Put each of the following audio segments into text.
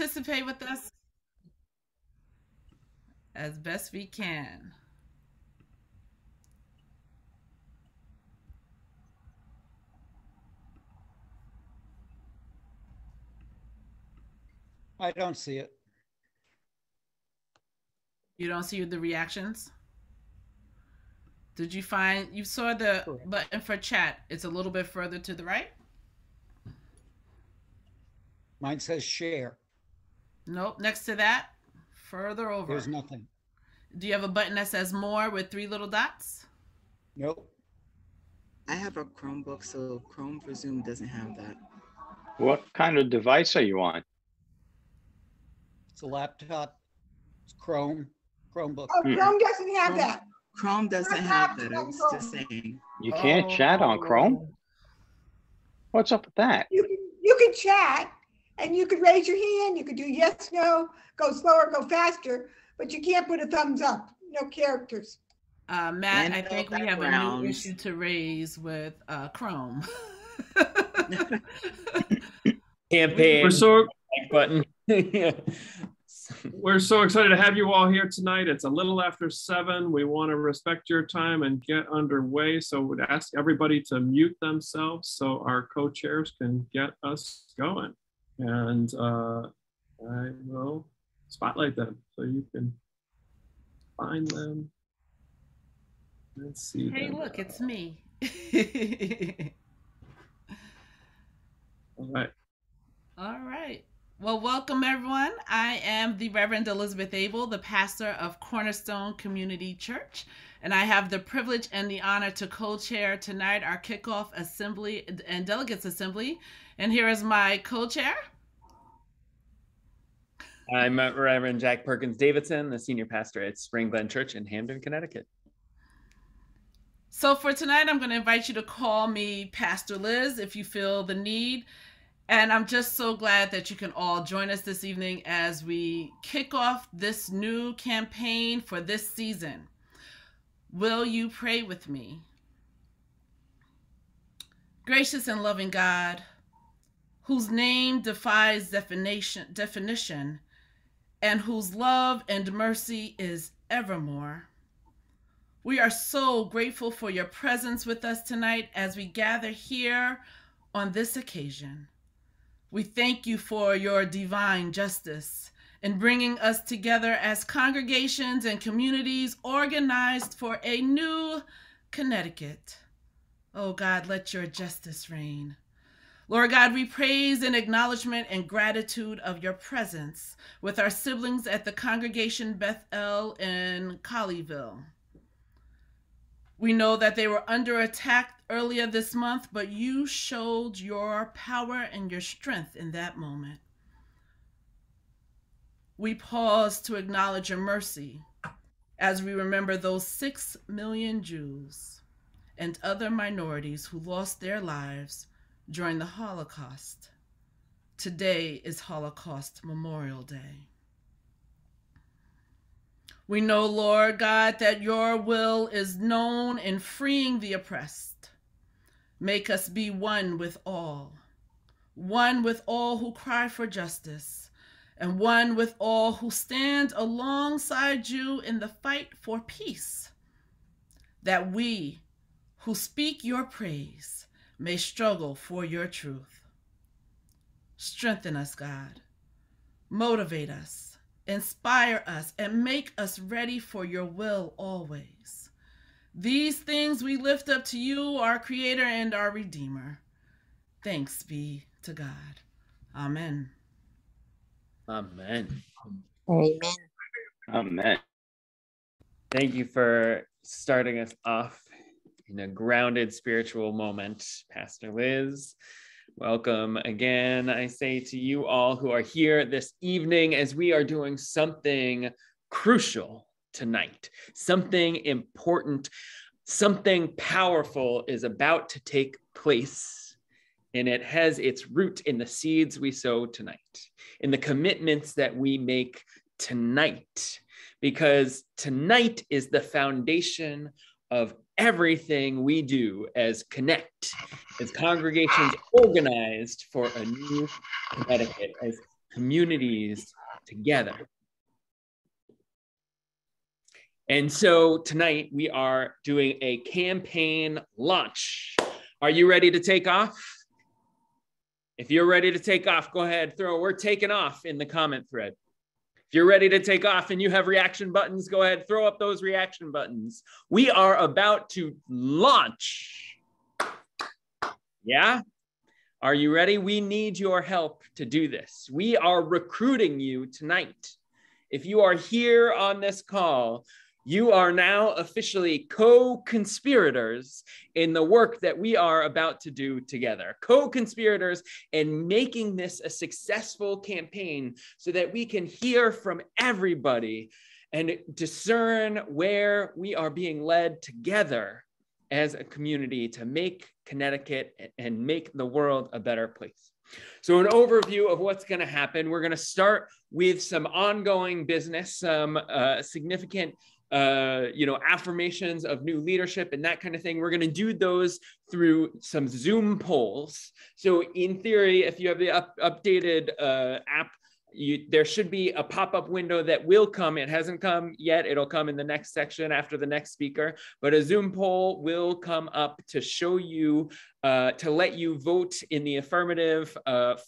Participate with us as best we can. I don't see it. You don't see the reactions? Did you find you saw the Correct. button for chat? It's a little bit further to the right. Mine says share. Nope, next to that, further There's over. nothing. Do you have a button that says more with three little dots? Nope. I have a Chromebook, so Chrome for Zoom doesn't have that. What kind of device are you on? It's a laptop. It's Chromebook. Oh, Chrome doesn't have that. Chrome doesn't have that. I was just saying. You can't chat on Chrome? What's up with that? You can chat and you could raise your hand. You could do yes, no, go slower, go faster, but you can't put a thumbs up. No characters. Matt, And I no think we have a new backgrounds. issue to raise with Chrome. Campaign We're so button. Yeah. we're so excited to have you all here tonight. It's a little after 7. We want to respect your time and get underway. So we'd ask everybody to mute themselves so our co-chairs can get us going. And I will spotlight them so you can find them and see Hey, them. look, it's me. All right. All right. Well, welcome everyone. I am the Reverend Elizabeth Abel, the pastor of Cornerstone Community Church, and I have the privilege and the honor to co-chair tonight our Kickoff Assembly and Delegates Assembly. And here is my co-chair. I'm Reverend Jack Perkins Davidson, the senior pastor at Spring Glen Church in Hamden, Connecticut. So for tonight, I'm going to invite you to call me Pastor Liz if you feel the need. And I'm just so glad that you can all join us this evening as we kick off this new campaign for this season. Will you pray with me? Gracious and loving God, whose name defies definition, and whose love and mercy is evermore, we are so grateful for your presence with us tonight as we gather here on this occasion. We thank you for your divine justice in bringing us together as congregations and communities organized for a new Connecticut. Oh God, let your justice reign. Lord God, we praise in acknowledgement and gratitude of your presence with our siblings at the Congregation Bethel in Colleyville. We know that they were under attack earlier this month, but you showed your power and your strength in that moment. We pause to acknowledge your mercy as we remember those 6 million Jews and other minorities who lost their lives during the Holocaust. Today is Holocaust Memorial Day. We know, Lord God, that your will is known in freeing the oppressed. Make us be one with all who cry for justice, and one with all who stand alongside you in the fight for peace, that we who speak your praise may struggle for your truth. Strengthen us, God. Motivate us. Inspire us and make us ready for your will always. These things we lift up to you, our Creator and our Redeemer. Thanks be to God. Amen. Amen. Amen. Amen. Thank you for starting us off in a grounded spiritual moment, Pastor Liz. Welcome again, I say to you all who are here this evening as we are doing something crucial tonight, something important, something powerful is about to take place, and it has its root in the seeds we sow tonight, in the commitments that we make tonight, because tonight is the foundation of everything we do as CONECT, as congregations organized for a new Connecticut, as communities together. And so tonight we are doing a campaign launch. Are you ready to take off? If you're ready to take off, go ahead, we're taking off in the comment thread. If you're ready to take off and you have reaction buttons, go ahead, throw up those reaction buttons. We are about to launch. Yeah? Are you ready? We need your help to do this. We are recruiting you tonight. If you are here on this call, you are now officially co-conspirators in the work that we are about to do together. Co-conspirators in making this a successful campaign so that we can hear from everybody and discern where we are being led together as a community to make Connecticut and make the world a better place. So an overview of what's going to happen. We're going to start with some ongoing business, some significant affirmations of new leadership and that kind of thing. We're going to do those through some Zoom polls. So in theory, if you have the updated app, there should be a pop-up window that will come. It hasn't come yet. It'll come in the next section after the next speaker, but a Zoom poll will come up to show you, to let you vote in the affirmative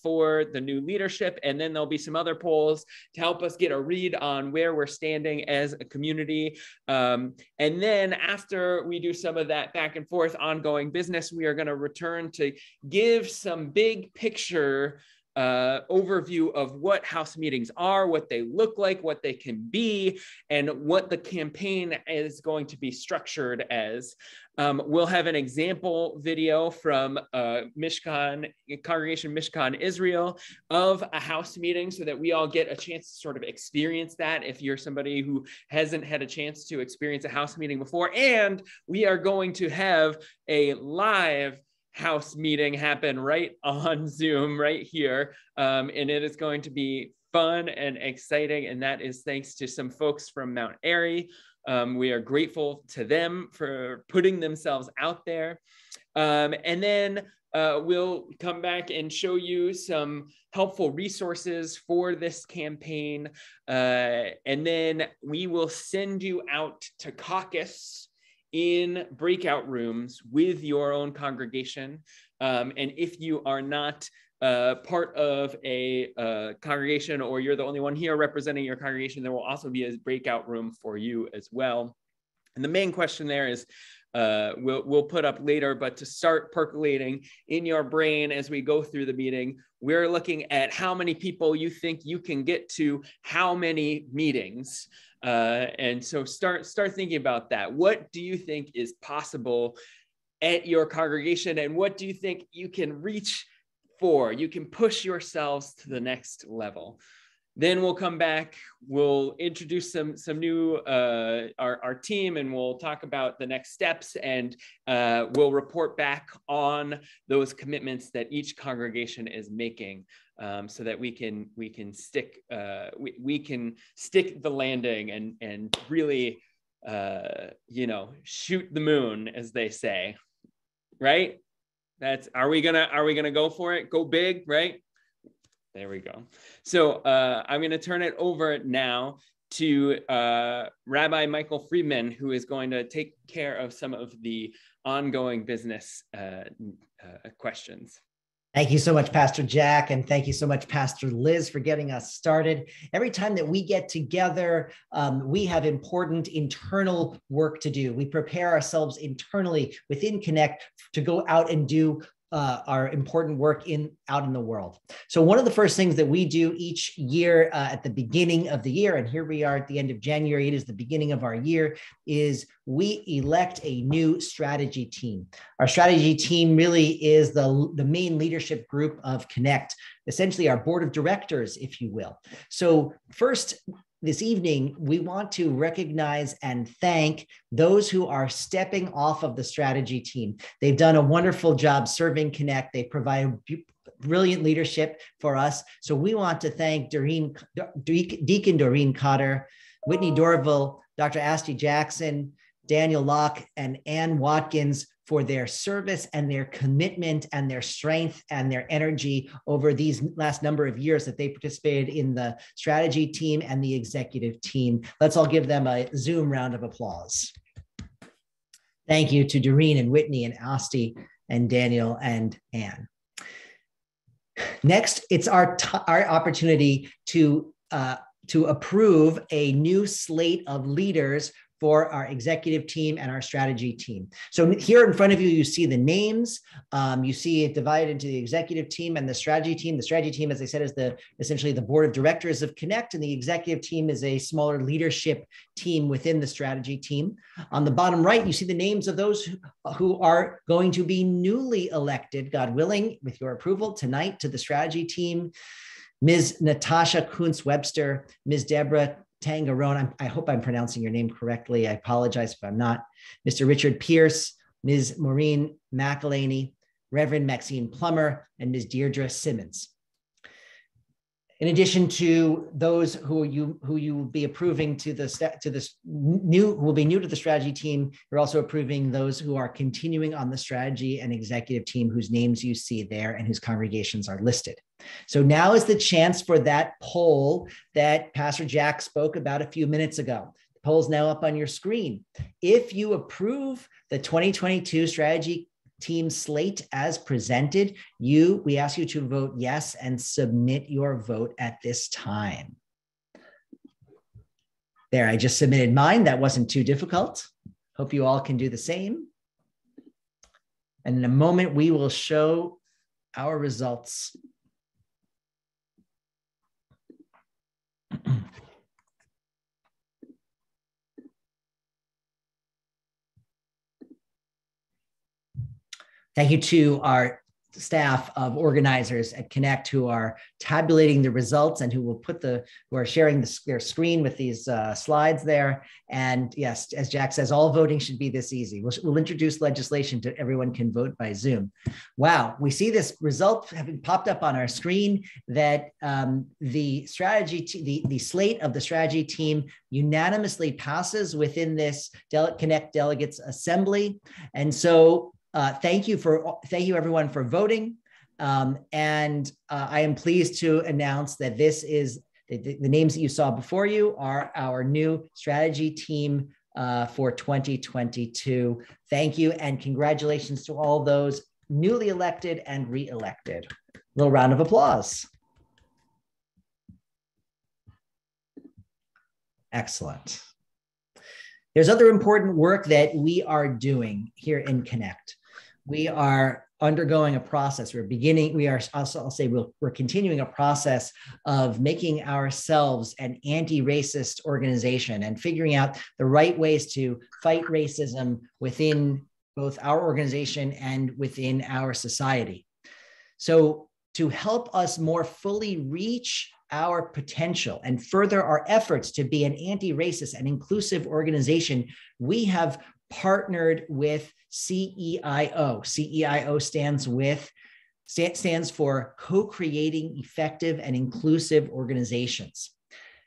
for the new leadership. And then there'll be some other polls to help us get a read on where we're standing as a community. And then after we do some of that back and forth ongoing business, we are going to return to give some big picture overview of what House meetings are, what they look like, what they can be, and what the campaign is going to be structured as. We'll have an example video from Congregation Mishkan Israel of a House meeting so that we all get a chance to sort of experience that if you're somebody who hasn't had a chance to experience a House meeting before. And we are going to have a live House meeting happen right on Zoom right here. And it is going to be fun and exciting. And that is thanks to some folks from Mount Airy. We are grateful to them for putting themselves out there. And then we'll come back and show you some helpful resources for this campaign. And then we will send you out to caucus in breakout rooms with your own congregation. And if you are not part of a congregation, or you're the only one here representing your congregation, there will also be a breakout room for you as well. And the main question there is, we'll put up later, but to start percolating in your brain as we go through the meeting, we're looking at how many people you think you can get to how many meetings. And so start thinking about that. What do you think is possible at your congregation, and what do you think you can reach for? You can push yourselves to the next level. Then we'll come back, we'll introduce some new, our team, and we'll talk about the next steps, and we'll report back on those commitments that each congregation is making, so that we can stick the landing and really, shoot the moon, as they say, right? Are we gonna go for it? Go big, right? There we go. So I'm going to turn it over now to Rabbi Michael Friedman, who is going to take care of some of the ongoing business questions. Thank you so much, Pastor Jack, and thank you so much, Pastor Liz, for getting us started. Every time that we get together, we have important internal work to do. We prepare ourselves internally within CONECT to go out and do our important work out in the world. So one of the first things that we do each year at the beginning of the year, and here we are at the end of January, it is the beginning of our year, is we elect a new strategy team. Our strategy team really is the main leadership group of CONECT, essentially our board of directors, if you will. So first, this evening, we want to recognize and thank those who are stepping off of the strategy team. They've done a wonderful job serving CONECT. They provide brilliant leadership for us. So we want to thank Deacon Doreen Cotter, Whitney Dorville, Dr. Asti Jackson, Daniel Locke, and Ann Watkins for their service and their commitment and their strength and their energy over these last number of years that they participated in the strategy team and the executive team. Let's all give them a Zoom round of applause. Thank you to Doreen and Whitney and Asti and Daniel and Anne. Next, it's our opportunity to approve a new slate of leaders for our executive team and our strategy team. So here in front of you, you see the names. You see it divided into the executive team and the strategy team. The strategy team, as I said, is essentially the board of directors of CONECT, and the executive team is a smaller leadership team within the strategy team. On the bottom right, you see the names of those who are going to be newly elected, God willing, with your approval tonight, to the strategy team. Ms. Natasha Kuntz-Webster, Ms. Deborah Tangarone, I hope I'm pronouncing your name correctly. I apologize if I'm not. Mr. Richard Pierce, Ms. Maureen McElhaney, Reverend Maxine Plummer, and Ms. Deirdre Simmons. In addition to those who you will be approving who will be new to the strategy team, you're also approving those who are continuing on the strategy and executive team whose names you see there and whose congregations are listed. So now is the chance for that poll that Pastor Jack spoke about a few minutes ago. The poll is now up on your screen. If you approve the 2022 strategy team slate as presented, we ask you to vote yes and submit your vote at this time. There, I just submitted mine. That wasn't too difficult. Hope you all can do the same. And in a moment, we will show our results. Thank you to our staff of organizers at CONECT who are tabulating the results and who are sharing their screen with these slides there. And yes, as Jack says, all voting should be this easy. We'll introduce legislation to everyone can vote by Zoom. Wow, we see this result having popped up on our screen that the slate of the strategy team unanimously passes within this CONECT Delegates Assembly. And so thank you everyone for voting. And I am pleased to announce that this is the names that you saw before you are our new strategy team for 2022. Thank you and congratulations to all those newly elected and re-elected. A little round of applause. Excellent. There's other important work that we are doing here in CONECT. We are undergoing a process. We're continuing a process of making ourselves an anti-racist organization and figuring out the right ways to fight racism within both our organization and within our society. So to help us more fully reach our potential and further our efforts to be an anti-racist and inclusive organization, we have partnered with CEIO. CEIO stands for Co-Creating Effective and Inclusive Organizations.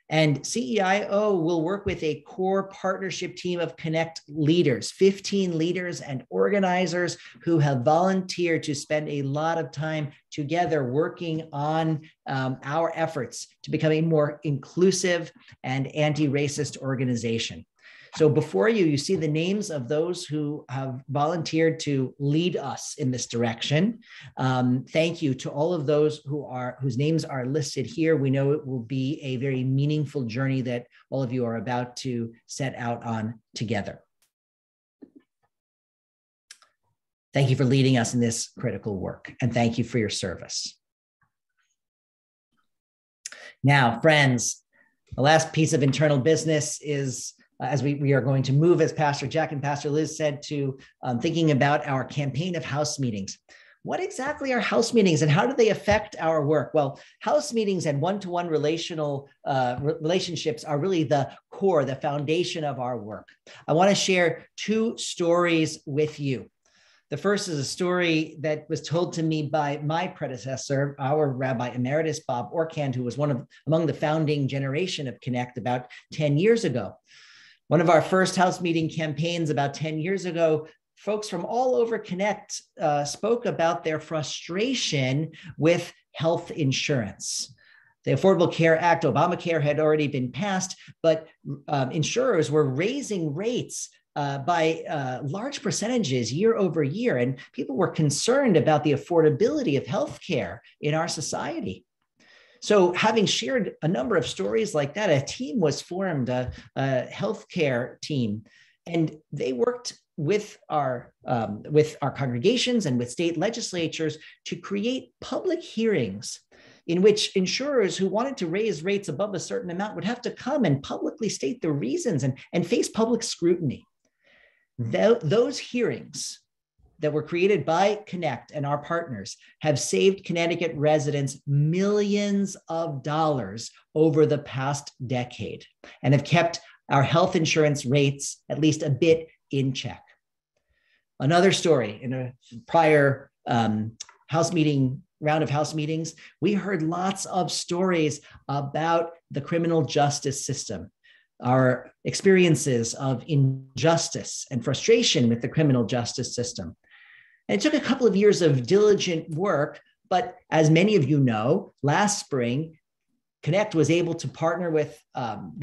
And CEIO will work with a core partnership team of CONECT leaders, 15 leaders and organizers who have volunteered to spend a lot of time together working on our efforts to become a more inclusive and anti-racist organization. So before you see the names of those who have volunteered to lead us in this direction. Thank you to all of those whose names are listed here. We know it will be a very meaningful journey that all of you are about to set out on together. Thank you for leading us in this critical work, and thank you for your service. Now, friends, the last piece of internal business is as we are going to move, as Pastor Jack and Pastor Liz said, to thinking about our campaign of house meetings. What exactly are house meetings and how do they affect our work? Well, house meetings and one-to-one relationships are really the core, the foundation of our work. I want to share two stories with you. The first is a story that was told to me by my predecessor, our Rabbi Emeritus, Bob Orkand, who was among the founding generation of CONECT about 10 years ago. One of our first house meeting campaigns about 10 years ago folks from all over CONECT spoke about their frustration with health insurance. The Affordable Care Act, Obamacare, had already been passed, but insurers were raising rates by large percentages year over year, and people were concerned about the affordability of healthcare in our society. So having shared a number of stories like that, a team was formed, a healthcare team, and they worked with our congregations and with state legislatures to create public hearings in which insurers who wanted to raise rates above a certain amount would have to come and publicly state the reasons and face public scrutiny. Those hearings that were created by CONECT and our partners have saved Connecticut residents millions of dollars over the past decade and have kept our health insurance rates at least a bit in check. Another story, in a prior round of House meetings, we heard lots of stories about the criminal justice system, our experiences of injustice and frustration with the criminal justice system. And it took a couple of years of diligent work, but as many of you know, last spring, CONECT was able to partner with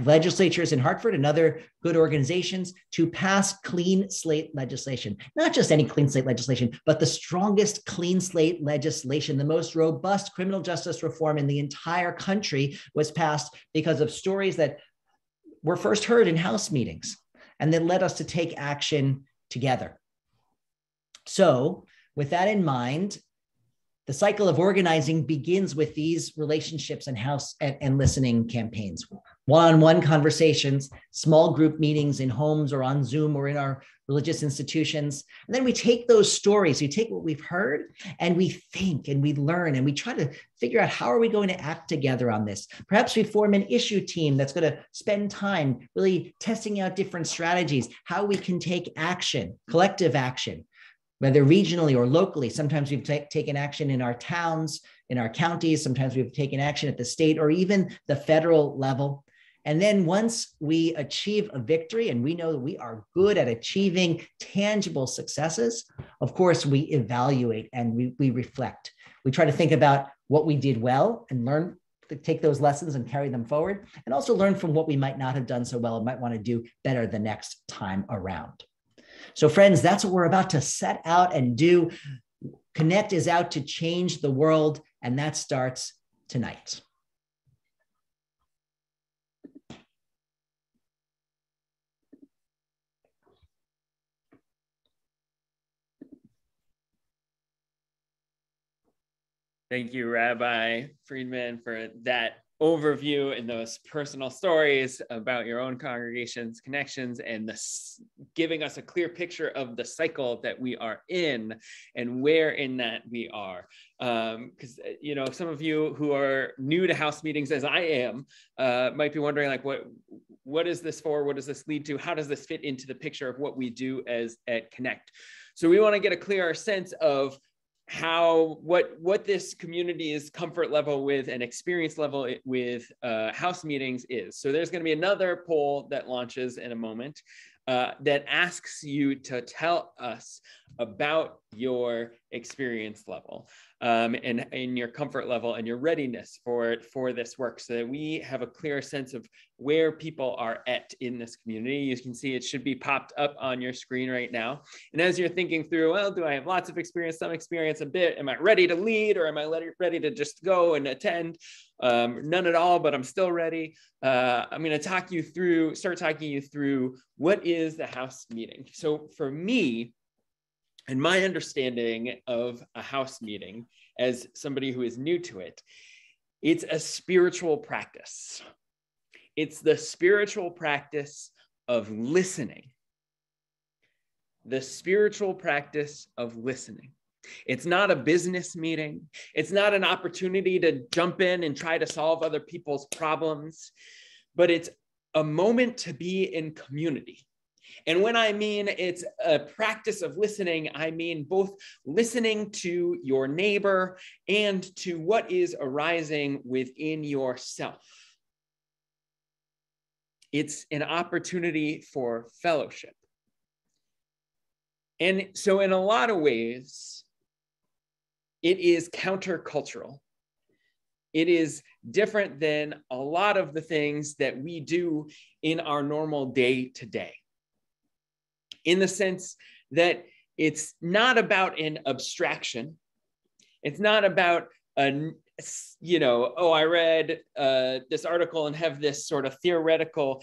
legislatures in Hartford and other good organizations to pass clean slate legislation. Not just any clean slate legislation, but the strongest clean slate legislation. The most robust criminal justice reform in the entire country was passed because of stories that were first heard in House meetings and that led us to take action together. So with that in mind, the cycle of organizing begins with these relationships and House and listening campaigns, one-on-one conversations, small group meetings in homes or on Zoom or in our religious institutions. And then we take those stories, we take what we've heard, and we think and we learn and we try to figure out how are we going to act together on this. Perhaps we form an issue team that's going to spend time really testing out different strategies, how we can take action, collective action, whether regionally or locally. Sometimes we've taken action in our towns, in our counties. Sometimes we've taken action at the state or even the federal level. And then once we achieve a victory and we know that we are good at achieving tangible successes, of course, we evaluate and we reflect. We try to think about what we did well and learn to take those lessons and carry them forward, and also learn from what we might not have done so well and might want to do better the next time around. So friends, that's what we're about to set out and do. CONECT is out to change the world, and that starts tonight. Thank you, Rabbi Friedman, for that overview and those personal stories about your own congregation's connections and giving us a clear picture of the cycle that we are in and where in that we are. Because, you know, some of you who are new to House meetings, as I am, might be wondering, like, what is this for? What does this lead to? How does this fit into the picture of what we do at CONECT? So we want to get a clearer sense of what this community's comfort level with and experience level with House meetings is. So there's going to be another poll that launches in a moment that asks you to tell us about your experience level and your comfort level and your readiness for this work, so that we have a clear sense of where people are at in this community. You can see it should be popped up on your screen right now. And as you're thinking through, well, do I have lots of experience, some experience, a bit? Am I ready to lead, or am I ready to just go and attend? None at all, but I'm still ready. I'm going to start talking you through what is the House meeting. So for me, and my understanding of a House meeting, as somebody who is new to it, it's a spiritual practice. It's the spiritual practice of listening. The spiritual practice of listening. It's not a business meeting. It's not an opportunity to jump in and try to solve other people's problems, but it's a moment to be in community. And when I mean it's a practice of listening, I mean both listening to your neighbor and to what is arising within yourself. It's an opportunity for fellowship. And so in a lot of ways, it is countercultural. It is different than a lot of the things that we do in our normal day to day, in the sense that it's not about an abstraction. It's not about a, oh, I read this article and have this sort of theoretical,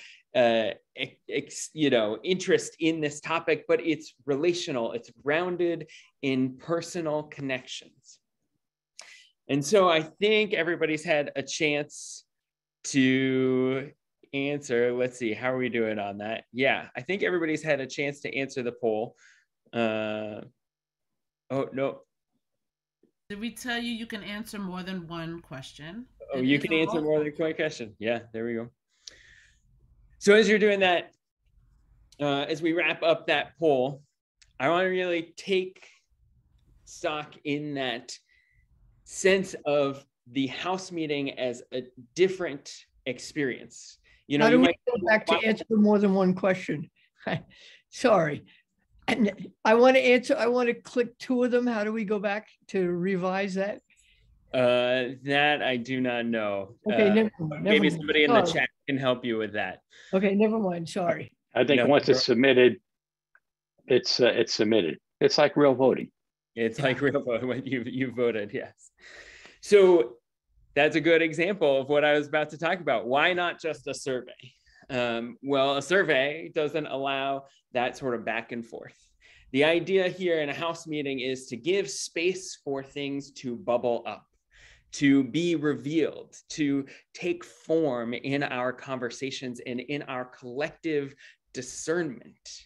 interest in this topic, but it's relational. It's grounded in personal connections. And so I think everybody's had a chance to answer. Let's see, how are we doing on that? Yeah, I think everybody's had a chance to answer the poll. Oh, no. Did we tell you you can answer more than one question? Oh, you can answer more than one question. Yeah, there we go. So as you're doing that, as we wrap up that poll, I want to really take stock in that sense of the house meeting as a different experience. How do we go back to answer more than one question? Sorry. And I want to answer, I want to click two of them. How do we go back to revise that? That I do not know. Okay, never mind. Maybe somebody in the chat can help you with that. Okay, never mind. Sorry. I think once it's submitted, it's submitted. It's like real voting. It's like real voting when you voted, yes. So that's a good example of what I was about to talk about. Why not just a survey? Well, a survey doesn't allow that sort of back and forth. The idea here in a house meeting is to give space for things to bubble up, to be revealed, to take form in our conversations and in our collective discernment.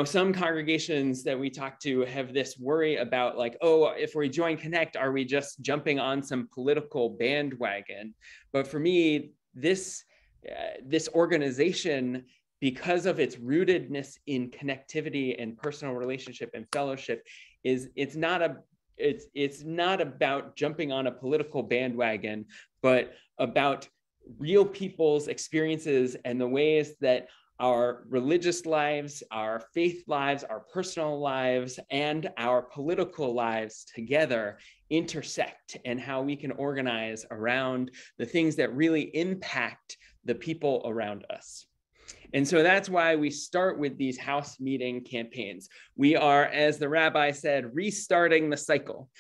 Some congregations that we talk to have this worry about like, oh, if we join CONECT, are we just jumping on some political bandwagon? But for me, this organization, because of its rootedness in connectivity and personal relationship and fellowship, it's not about jumping on a political bandwagon, but about real people's experiences and the ways that our religious lives, our faith lives, our personal lives, and our political lives together intersect, and how we can organize around the things that really impact the people around us. And so that's why we start with these house meeting campaigns. We are, as the rabbi said, restarting the cycle.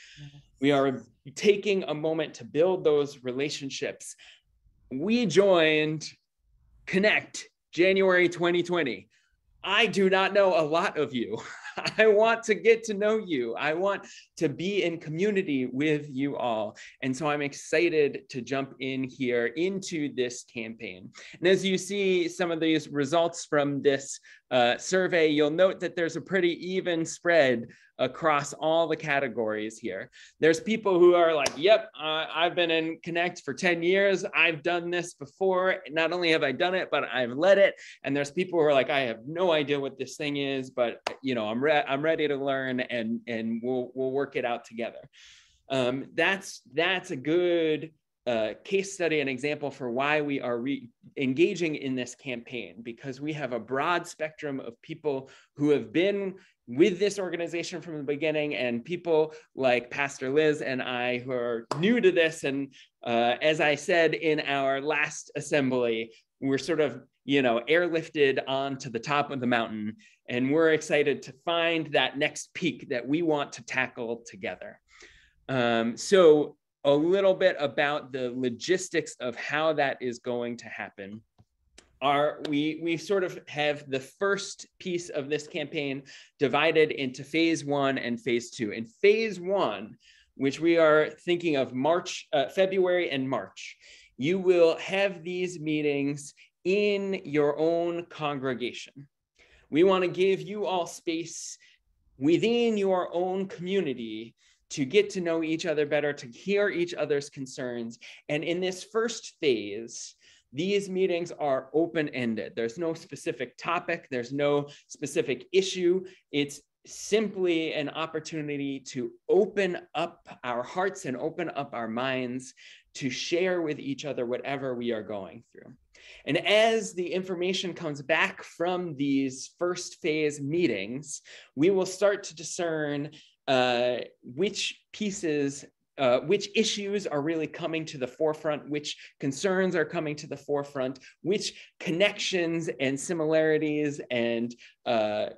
We are taking a moment to build those relationships. We joined CONECT January 2020. I do not know a lot of you. I want to get to know you. I want to be in community with you all. And so I'm excited to jump in here into this campaign. And as you see some of these results from this survey, you'll note that there's a pretty even spread across all the categories here. There's people who are like, yep, I've been in CONECT for 10 years. I've done this before. Not only have I done it, but I've led it. And there's people who are like, I have no idea what this thing is, but I'm ready to learn, and we'll work it out together. That's a good case study and example for why we are engaging in this campaign, because we have a broad spectrum of people who have been with this organization from the beginning, and people like Pastor Liz and I who are new to this. And as I said in our last assembly, we're sort of, airlifted onto the top of the mountain, and we're excited to find that next peak that we want to tackle together. So a little bit about the logistics of how that is going to happen. We sort of have the first piece of this campaign divided into phase 1 and phase 2. In phase 1, which we are thinking of February and March, you will have these meetings in your own congregation. We want to give you all space within your own community to get to know each other better, to hear each other's concerns. And in this first phase, these meetings are open-ended. There's no specific topic. There's no specific issue. It's simply an opportunity to open up our hearts and open up our minds to share with each other whatever we are going through. And as the information comes back from these first phase meetings, we will start to discern which pieces, which issues are really coming to the forefront, which concerns are coming to the forefront, which connections and similarities and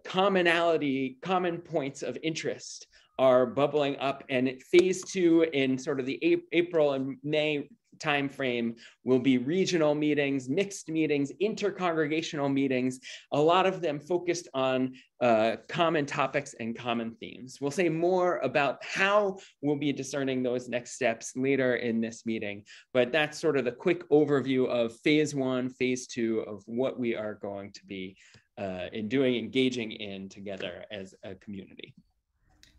common points of interest are bubbling up. And phase 2 in sort of the April and May timeframe will be regional meetings, mixed meetings, intercongregational meetings, a lot of them focused on common topics and common themes. We'll say more about how we'll be discerning those next steps later in this meeting, but that's sort of the quick overview of phase 1, phase 2 of what we are going to be engaging in together as a community.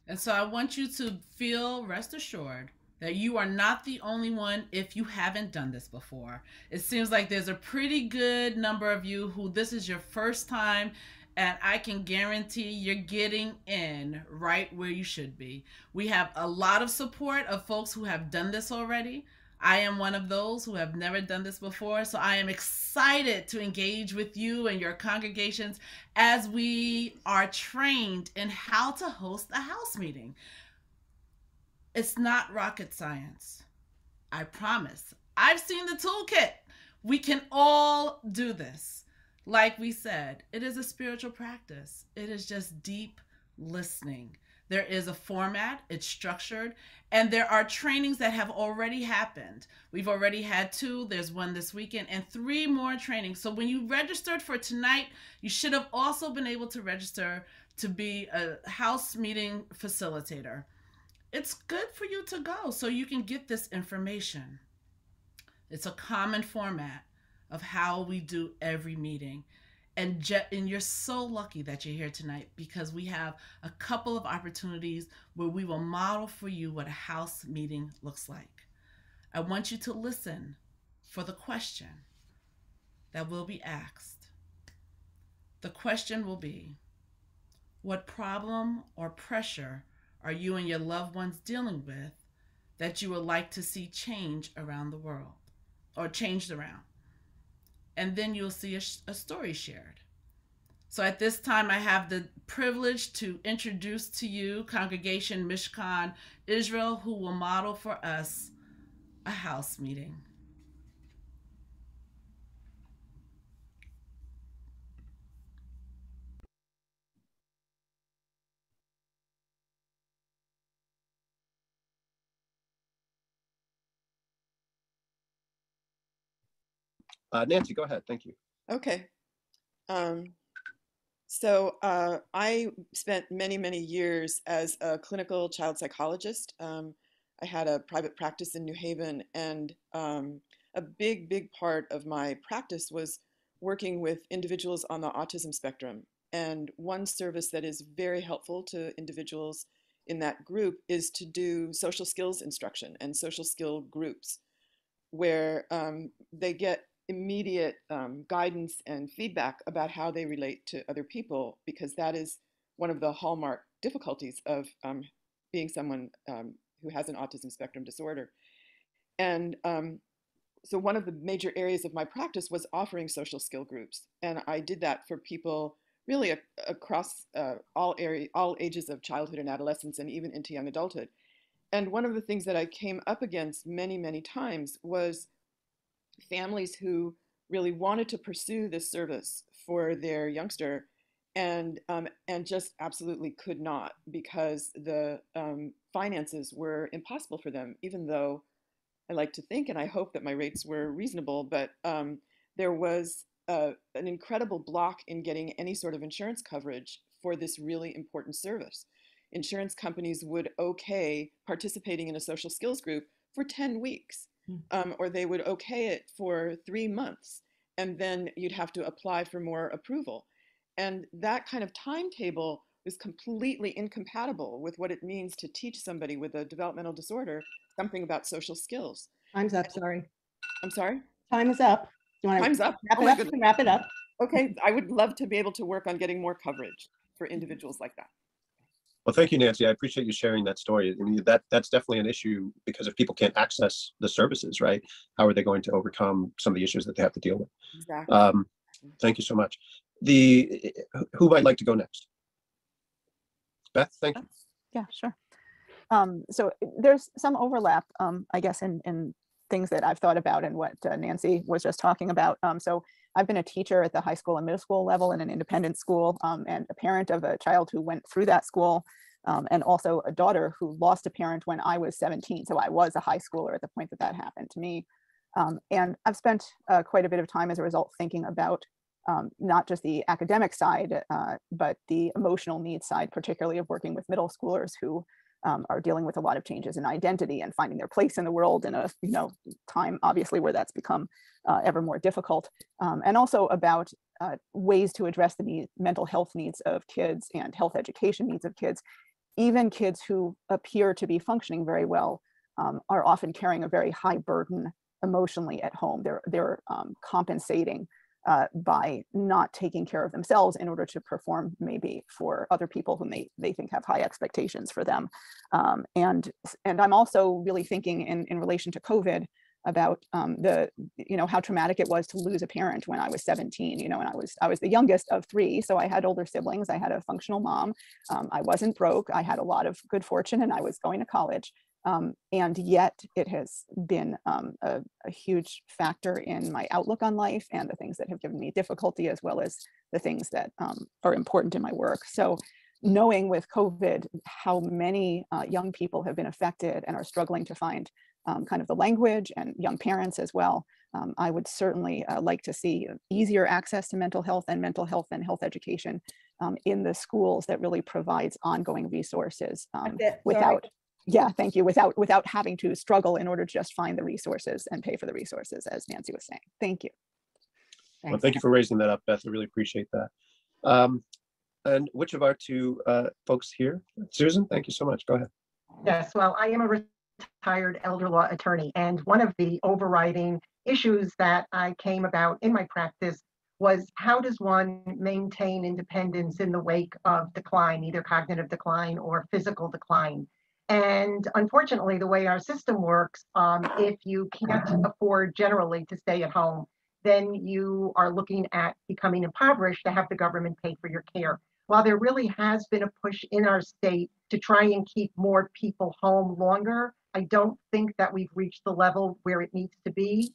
And so I want you to feel, rest assured, that you are not the only one if you haven't done this before. It seems like there's a pretty good number of you who this is your first time, and I can guarantee you're getting in right where you should be. We have a lot of support of folks who have done this already. I am one of those who have never done this before, so I am excited to engage with you and your congregations as we are trained in how to host a house meeting. It's not rocket science. I promise. I've seen the toolkit. We can all do this. Like we said, it is a spiritual practice. It is just deep listening. There is a format, it's structured, and there are trainings that have already happened. We've already had 2, there's 1 this weekend, and 3 more trainings. So when you registered for tonight, you should have also been able to register to be a house meeting facilitator. It's good for you to go so you can get this information. It's a common format of how we do every meeting. And you're so lucky that you're here tonight because we have a couple of opportunities where we will model for you what a house meeting looks like. I want you to listen for the question that will be asked. The question will be, what problem or pressure are you and your loved ones dealing with that you would like to see change around the world or changed around? And then you'll see a story shared. So at this time, I have the privilege to introduce to you Congregation Mishkan Israel, who will model for us a house meeting. Nancy, go ahead. Thank you. Okay. I spent many, many years as a clinical child psychologist. I had a private practice in New Haven, and a big part of my practice was working with individuals on the autism spectrum. And one service that is very helpful to individuals in that group is to do social skills instruction and social skill groups, where they get immediate guidance and feedback about how they relate to other people, because that is one of the hallmark difficulties of being someone who has an autism spectrum disorder. And so one of the major areas of my practice was offering social skill groups. And I did that for people really across all ages of childhood and adolescence and even into young adulthood. And one of the things that I came up against many, many times was families who really wanted to pursue this service for their youngster and just absolutely could not, because the finances were impossible for them, even though I like to think and I hope that my rates were reasonable, but there was an incredible block in getting any sort of insurance coverage for this really important service. Insurance companies would okay participating in a social skills group for 10 weeks. Or they would okay it for 3 months, and then you'd have to apply for more approval. And that kind of timetable was completely incompatible with what it means to teach somebody with a developmental disorder something about social skills. Time's up, sorry. I'm sorry? Time is up. Time's up. Wrap it up. Okay, I would love to be able to work on getting more coverage for individuals like that. Well, thank you, Nancy. I appreciate you sharing that story. I mean, that's definitely an issue, because if people can't access the services, right, how are they going to overcome some of the issues that they have to deal with? Exactly. Thank you so much. Who might like to go next? Beth, thank you. Yeah, sure. So there's some overlap, I guess, in things that I've thought about and what Nancy was just talking about. So I've been a teacher at the high school and middle school level in an independent school, and a parent of a child who went through that school, and also a daughter who lost a parent when I was 17. So I was a high schooler at the point that that happened to me. And I've spent quite a bit of time as a result thinking about not just the academic side, but the emotional needs side, particularly of working with middle schoolers who are dealing with a lot of changes in identity and finding their place in the world in a time, obviously, where that's become ever more difficult. And also about ways to address the mental health needs of kids and health education needs of kids. Even kids who appear to be functioning very well are often carrying a very high burden emotionally at home. They're compensating by not taking care of themselves in order to perform maybe for other people whom they think have high expectations for them. And I'm also really thinking in relation to COVID about how traumatic it was to lose a parent when I was 17, and I was the youngest of three. So I had older siblings, I had a functional mom. I wasn't broke, I had a lot of good fortune, and I was going to college. And yet it has been a huge factor in my outlook on life and the things that have given me difficulty, as well as the things that are important in my work. So knowing with COVID how many young people have been affected and are struggling to find kind of the language, and young parents as well, I would certainly like to see easier access to mental health and health education in the schools that really provides ongoing resources without. Yeah, thank you. Without having to struggle in order to just find the resources and pay for the resources, as Nancy was saying. Thank you. Well, thank you for raising that up, Beth. I really appreciate that. And which of our two folks here? Susan, thank you so much. Go ahead. Yes, well, I am a retired elder law attorney, and one of the overriding issues that I came about in my practice was, how does one maintain independence in the wake of decline, either cognitive decline or physical decline? And unfortunately, the way our system works, if you can't afford generally to stay at home, then you are looking at becoming impoverished to have the government pay for your care. While there really has been a push in our state to try and keep more people home longer, I don't think that we've reached the level where it needs to be.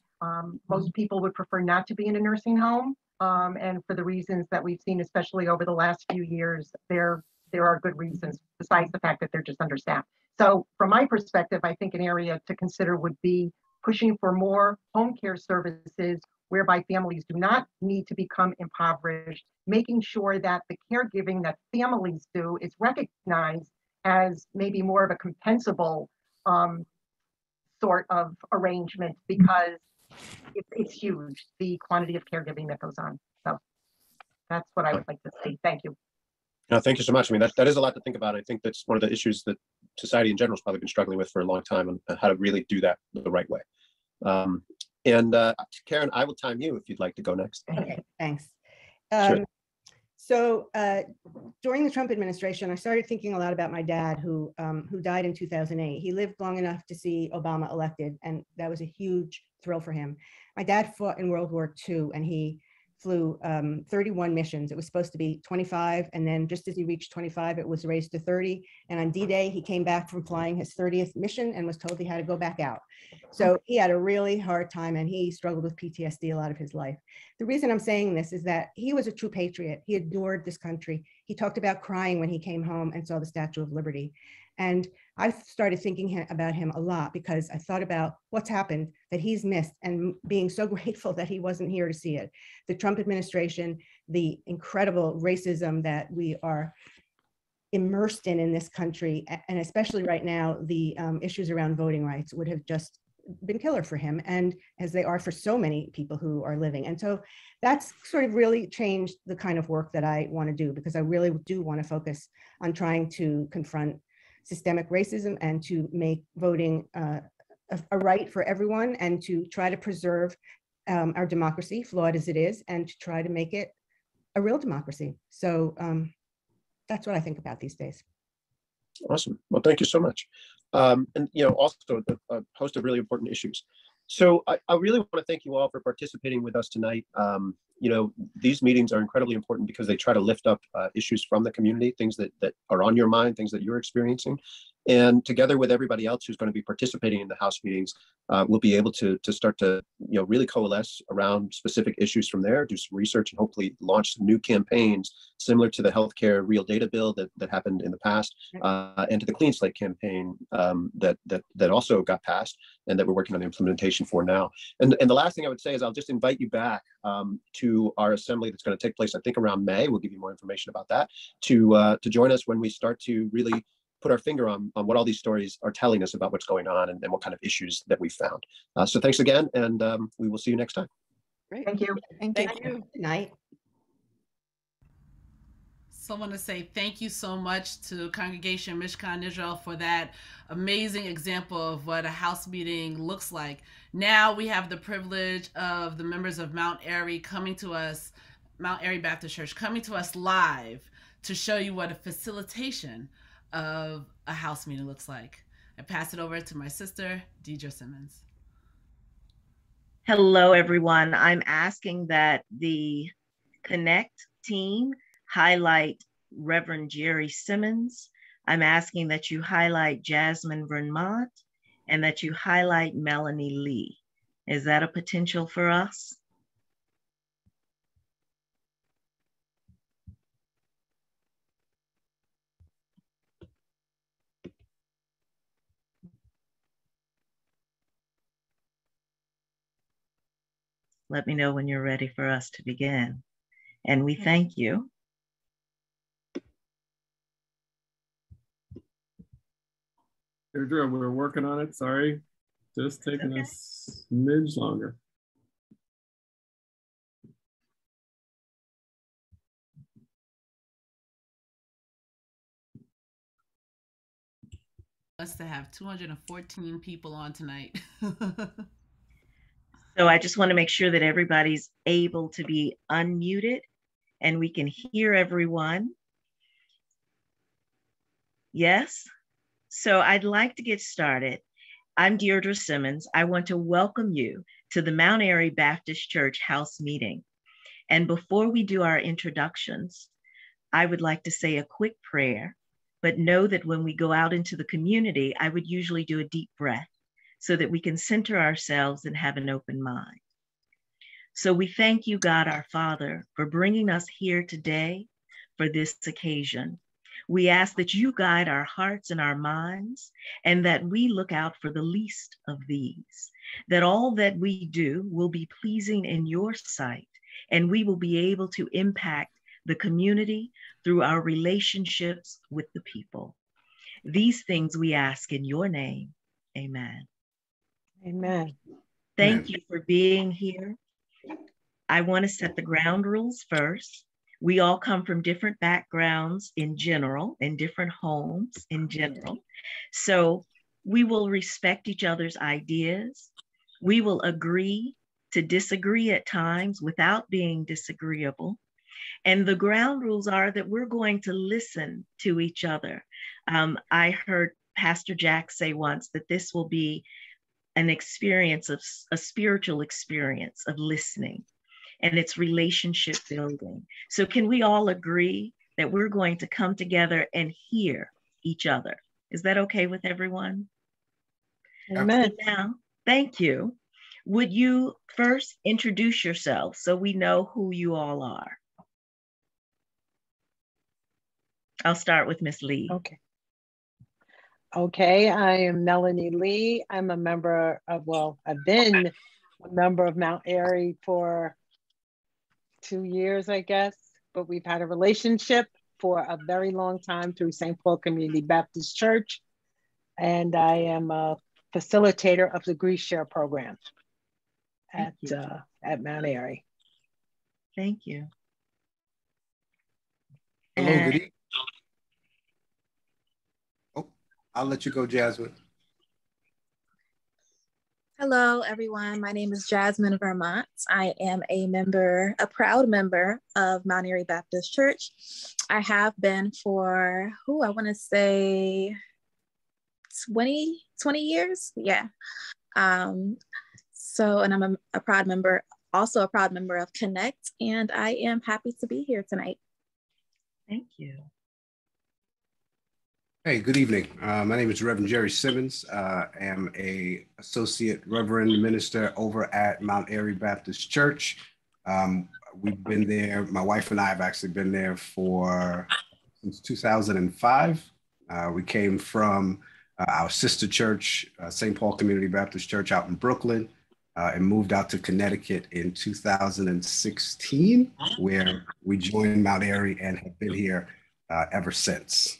Most people would prefer not to be in a nursing home. And for the reasons that we've seen, especially over the last few years, there are good reasons, besides the fact that they're just understaffed. So from my perspective, I think an area to consider would be pushing for more home care services whereby families do not need to become impoverished, making sure that the caregiving that families do is recognized as maybe more of a compensable sort of arrangement, because it's huge, the quantity of caregiving that goes on. So that's what I would like to see. Thank you. No, thank you so much. I mean, that is a lot to think about. I think that's one of the issues that society in general has probably been struggling with for a long time, and how to really do that the right way. Karen, I will time you if you'd like to go next. Okay, thanks. Sure. So during the Trump administration, I started thinking a lot about my dad, who died in 2008. He lived long enough to see Obama elected, and that was a huge thrill for him. My dad fought in World War II, and he flew 31 missions. It was supposed to be 25, and then just as he reached 25, it was raised to 30. And on D-Day, he came back from flying his 30th mission and was told he had to go back out. So he had a really hard time, and he struggled with PTSD a lot of his life. The reason I'm saying this is that he was a true patriot. He adored this country. He talked about crying when he came home and saw the Statue of Liberty. And I started thinking about him a lot, because I thought about what's happened that he's missed, and being so grateful that he wasn't here to see it. The Trump administration, the incredible racism that we are immersed in this country, and especially right now, the issues around voting rights would have just been killer for him, and as they are for so many people who are living. And so that's sort of really changed the kind of work that I want to do, because I really do want to focus on trying to confront systemic racism and to make voting a right for everyone, and to try to preserve our democracy, flawed as it is, and to try to make it a real democracy. So that's what I think about these days. Awesome. Well, thank you so much. And also a host of really important issues. So I really want to thank you all for participating with us tonight. These meetings are incredibly important because they try to lift up issues from the community, things that are on your mind, things that you're experiencing. And together with everybody else who's going to be participating in the House meetings, we'll be able to start to really coalesce around specific issues from there, do some research, and hopefully launch some new campaigns similar to the healthcare real data bill that happened in the past, and to the Clean Slate campaign that also got passed and that we're working on implementation for now. And the last thing I would say is I'll just invite you back to our assembly that's going to take place, I think, around May. We'll give you more information about that, to join us when we start to really put our finger on what all these stories are telling us about what's going on and what kind of issues that we found. So thanks again, and we will see you next time. Great. Thank you. Thank you. Good night. So I want to say thank you so much to Congregation Mishkan Israel for that amazing example of what a house meeting looks like. Now we have the privilege of the members of Mount Airy Baptist Church coming to us live to show you what a facilitation of a house meeting looks like. I pass it over to my sister, Deidre Simmons. Hello, everyone. I'm asking that the CONECT team highlight Reverend Jerry Simmons. I'm asking that you highlight Jasmine Vermont and that you highlight Melanie Lee. Is that a potential for us? Let me know when you're ready for us to begin. And we thank you. Deirdre, we're working on it. Sorry. Just taking a smidge longer. Us to have 214 people on tonight. So I just want to make sure that everybody's able to be unmuted and we can hear everyone. Yes? So I'd like to get started. I'm Deirdre Simmons. I want to welcome you to the Mount Airy Baptist Church House meeting. And before we do our introductions, I would like to say a quick prayer, but know that when we go out into the community, I would usually do a deep breath so that we can center ourselves and have an open mind. So we thank you, God, our Father, for bringing us here today for this occasion. We ask that you guide our hearts and our minds, and that we look out for the least of these, that all that we do will be pleasing in your sight, and we will be able to impact the community through our relationships with the people. These things we ask in your name. Amen. Amen. Thank you for being here. I want to set the ground rules first. We all come from different backgrounds in general, and different homes in general. So we will respect each other's ideas. We will agree to disagree at times without being disagreeable. And the ground rules are that we're going to listen to each other. I heard Pastor Jack say once that this will be an experience of a spiritual experience of listening, and it's relationship building. So can we all agree that we're going to come together and hear each other? Is that okay with everyone? Amen. So now, thank you. Would you first introduce yourself so we know who you all are? I'll start with Miss Lee. Okay, I am Melanie Lee. I'm a member of, I've been a member of Mount Airy for 2 years, I guess, but we've had a relationship for a very long time through St. Paul Community Baptist Church. And I am a facilitator of the Grief Share program at Mount Airy. Thank you. Hello, good evening. Oh, I'll let you go, Jasmine. Hello, everyone. My name is Jasmine Vermont. I am a proud member of Mount Airy Baptist Church. I have been for, I want to say 20 years. Yeah. And I'm a proud member, also a proud member of CONECT, and I am happy to be here tonight. Thank you. Hey, good evening. My name is Reverend Jerry Simmons. I am a associate reverend minister over at Mount Airy Baptist Church. We've been there, my wife and I have actually been there since 2005. We came from our sister church, St. Paul Community Baptist Church out in Brooklyn, and moved out to Connecticut in 2016, where we joined Mount Airy and have been here ever since.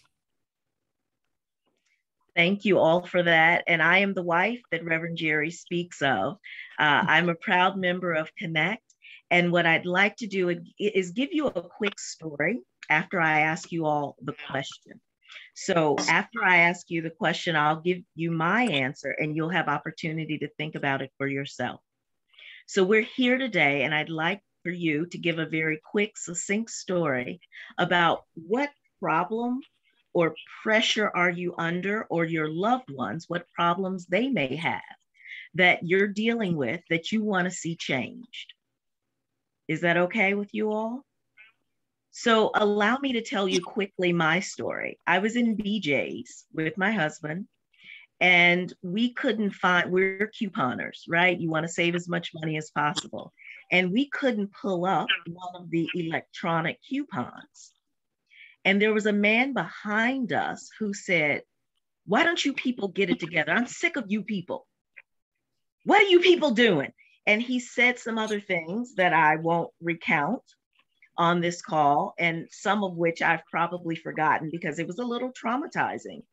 Thank you all for that. And I am the wife that Reverend Jerry speaks of. I'm a proud member of CONECT. And what I'd like to do is give you a quick story after I ask you all the question. So after I ask you the question, I'll give you my answer and you'll have opportunity to think about it for yourself. So we're here today and I'd like for you to give a very quick, succinct story about what problem or pressure are you under, or your loved ones, what problems they may have that you're dealing with that you want to see changed. Is that okay with you all? So allow me to tell you quickly my story. I was in BJ's with my husband and we're couponers, right? You want to save as much money as possible. And we couldn't pull up one of the electronic coupons. And there was a man behind us who said, "Why don't you people get it together? I'm sick of you people. What are you people doing?" And he said some other things that I won't recount on this call, and some of which I've probably forgotten because it was a little traumatizing.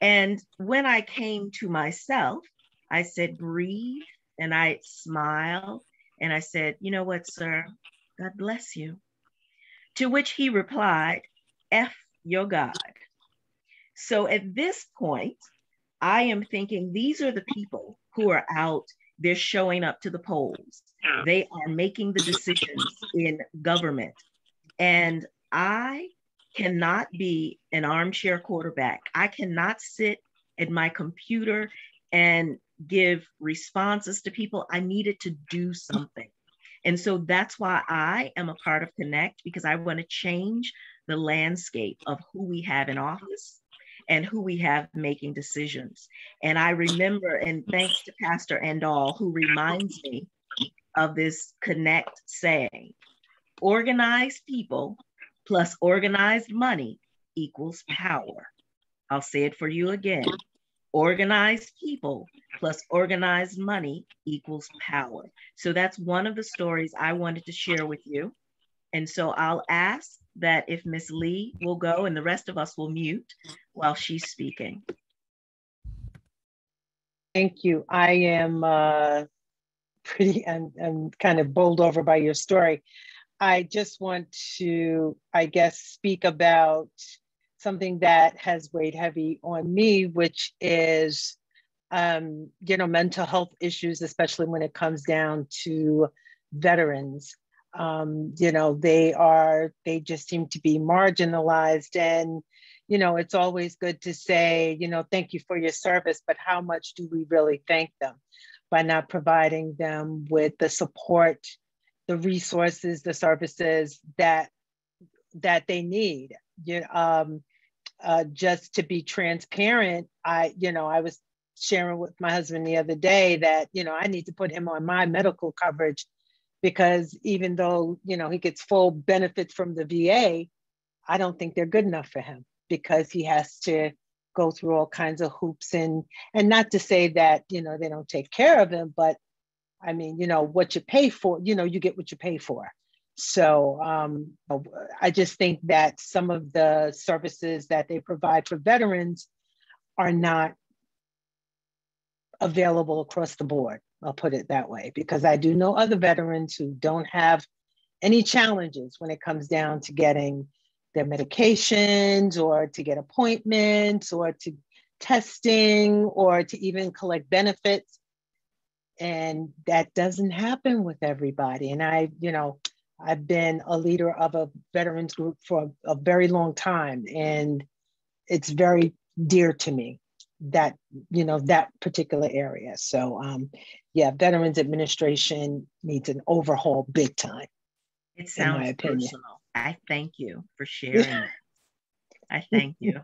And when I came to myself, I said, breathe, and I smiled, and I said, "You know what, sir? God bless you." To which he replied, "F your God." So at this point, I am thinking these are the people who are out, they're showing up to the polls. They are making the decisions in government. And I cannot be an armchair quarterback. I cannot sit at my computer and give responses to people. I needed to do something. And so that's why I am a part of CONECT, because I want to change the landscape of who we have in office and who we have making decisions. And I remember, and thanks to Pastor Endall, who reminds me of this CONECT saying, organized people plus organized money equals power. I'll say it for you again. Organized people plus organized money equals power. So that's one of the stories I wanted to share with you. And so I'll ask that if Miss Lee will go and the rest of us will mute while she's speaking. Thank you. I am I'm kind of bowled over by your story. I just want to, I guess, speak about something that has weighed heavy on me, which is, mental health issues, especially when it comes down to veterans. They just seem to be marginalized, and, it's always good to say, thank you for your service, but how much do we really thank them by not providing them with the support, the resources, the services that they need? Just to be transparent, I was sharing with my husband the other day that, I need to put him on my medical coverage, because even though, he gets full benefits from the VA, I don't think they're good enough for him, because he has to go through all kinds of hoops, and not to say that, they don't take care of him, but I mean, what you pay for, you get what you pay for. So I just think that some of the services that they provide for veterans are not available across the board. I'll put it that way, because I do know other veterans who don't have any challenges when it comes down to getting their medications, or to get appointments, or to testing, or to even collect benefits. And that doesn't happen with everybody. And I've been a leader of a veterans group for a very long time, and it's very dear to me, that that particular area. So yeah, Veterans Administration needs an overhaul big time. It sounds personal. I thank you for sharing that. I thank you.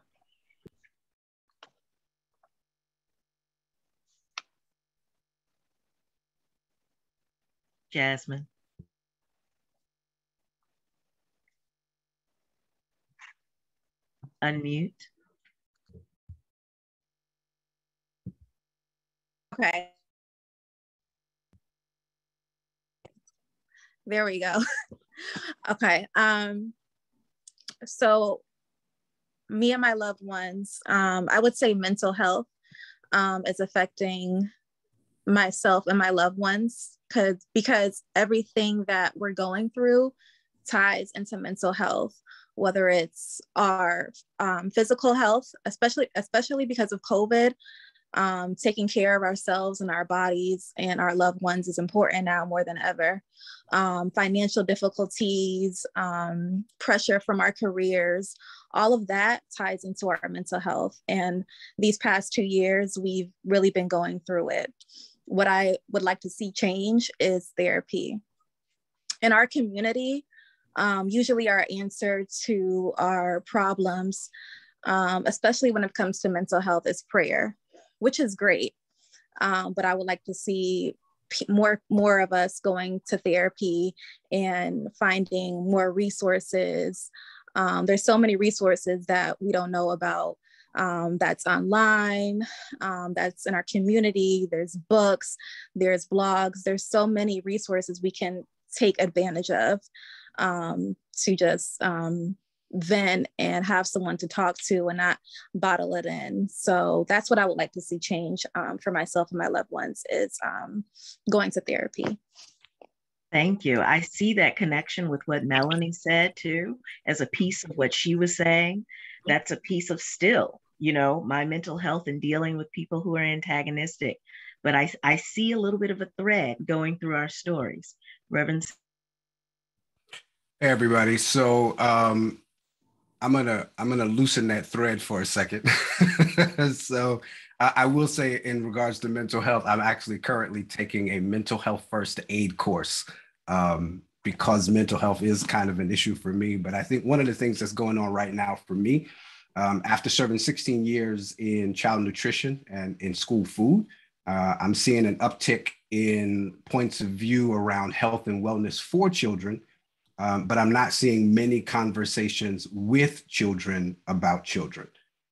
Jasmine. Unmute. Okay. There we go. Okay. So me and my loved ones, I would say mental health is affecting myself and my loved ones because everything that we're going through ties into mental health, whether it's our physical health, especially because of COVID. Taking care of ourselves and our bodies and our loved ones is important now more than ever. Financial difficulties, pressure from our careers, all of that ties into our mental health. And these past 2 years, we've really been going through it. What I would like to see change is therapy. In our community, usually our answer to our problems, especially when it comes to mental health, is prayer, which is great. But I would like to see more of us going to therapy and finding more resources. There's so many resources that we don't know about. That's online, that's in our community. There's books, there's blogs, there's so many resources we can take advantage of to just vent and have someone to talk to and not bottle it in. So that's what I would like to see change for myself and my loved ones is going to therapy. Thank you. I see that connection with what Melanie said too, as a piece of what she was saying. That's a piece of still, my mental health and dealing with people who are antagonistic. But I see a little bit of a thread going through our stories. Reverend. Hey, everybody. So I'm gonna loosen that thread for a second. So I will say, in regards to mental health, I'm actually currently taking a mental health first aid course because mental health is kind of an issue for me. But I think one of the things that's going on right now for me, after serving 16 years in child nutrition and in school food, I'm seeing an uptick in points of view around health and wellness for children. But I'm not seeing many conversations with children about children.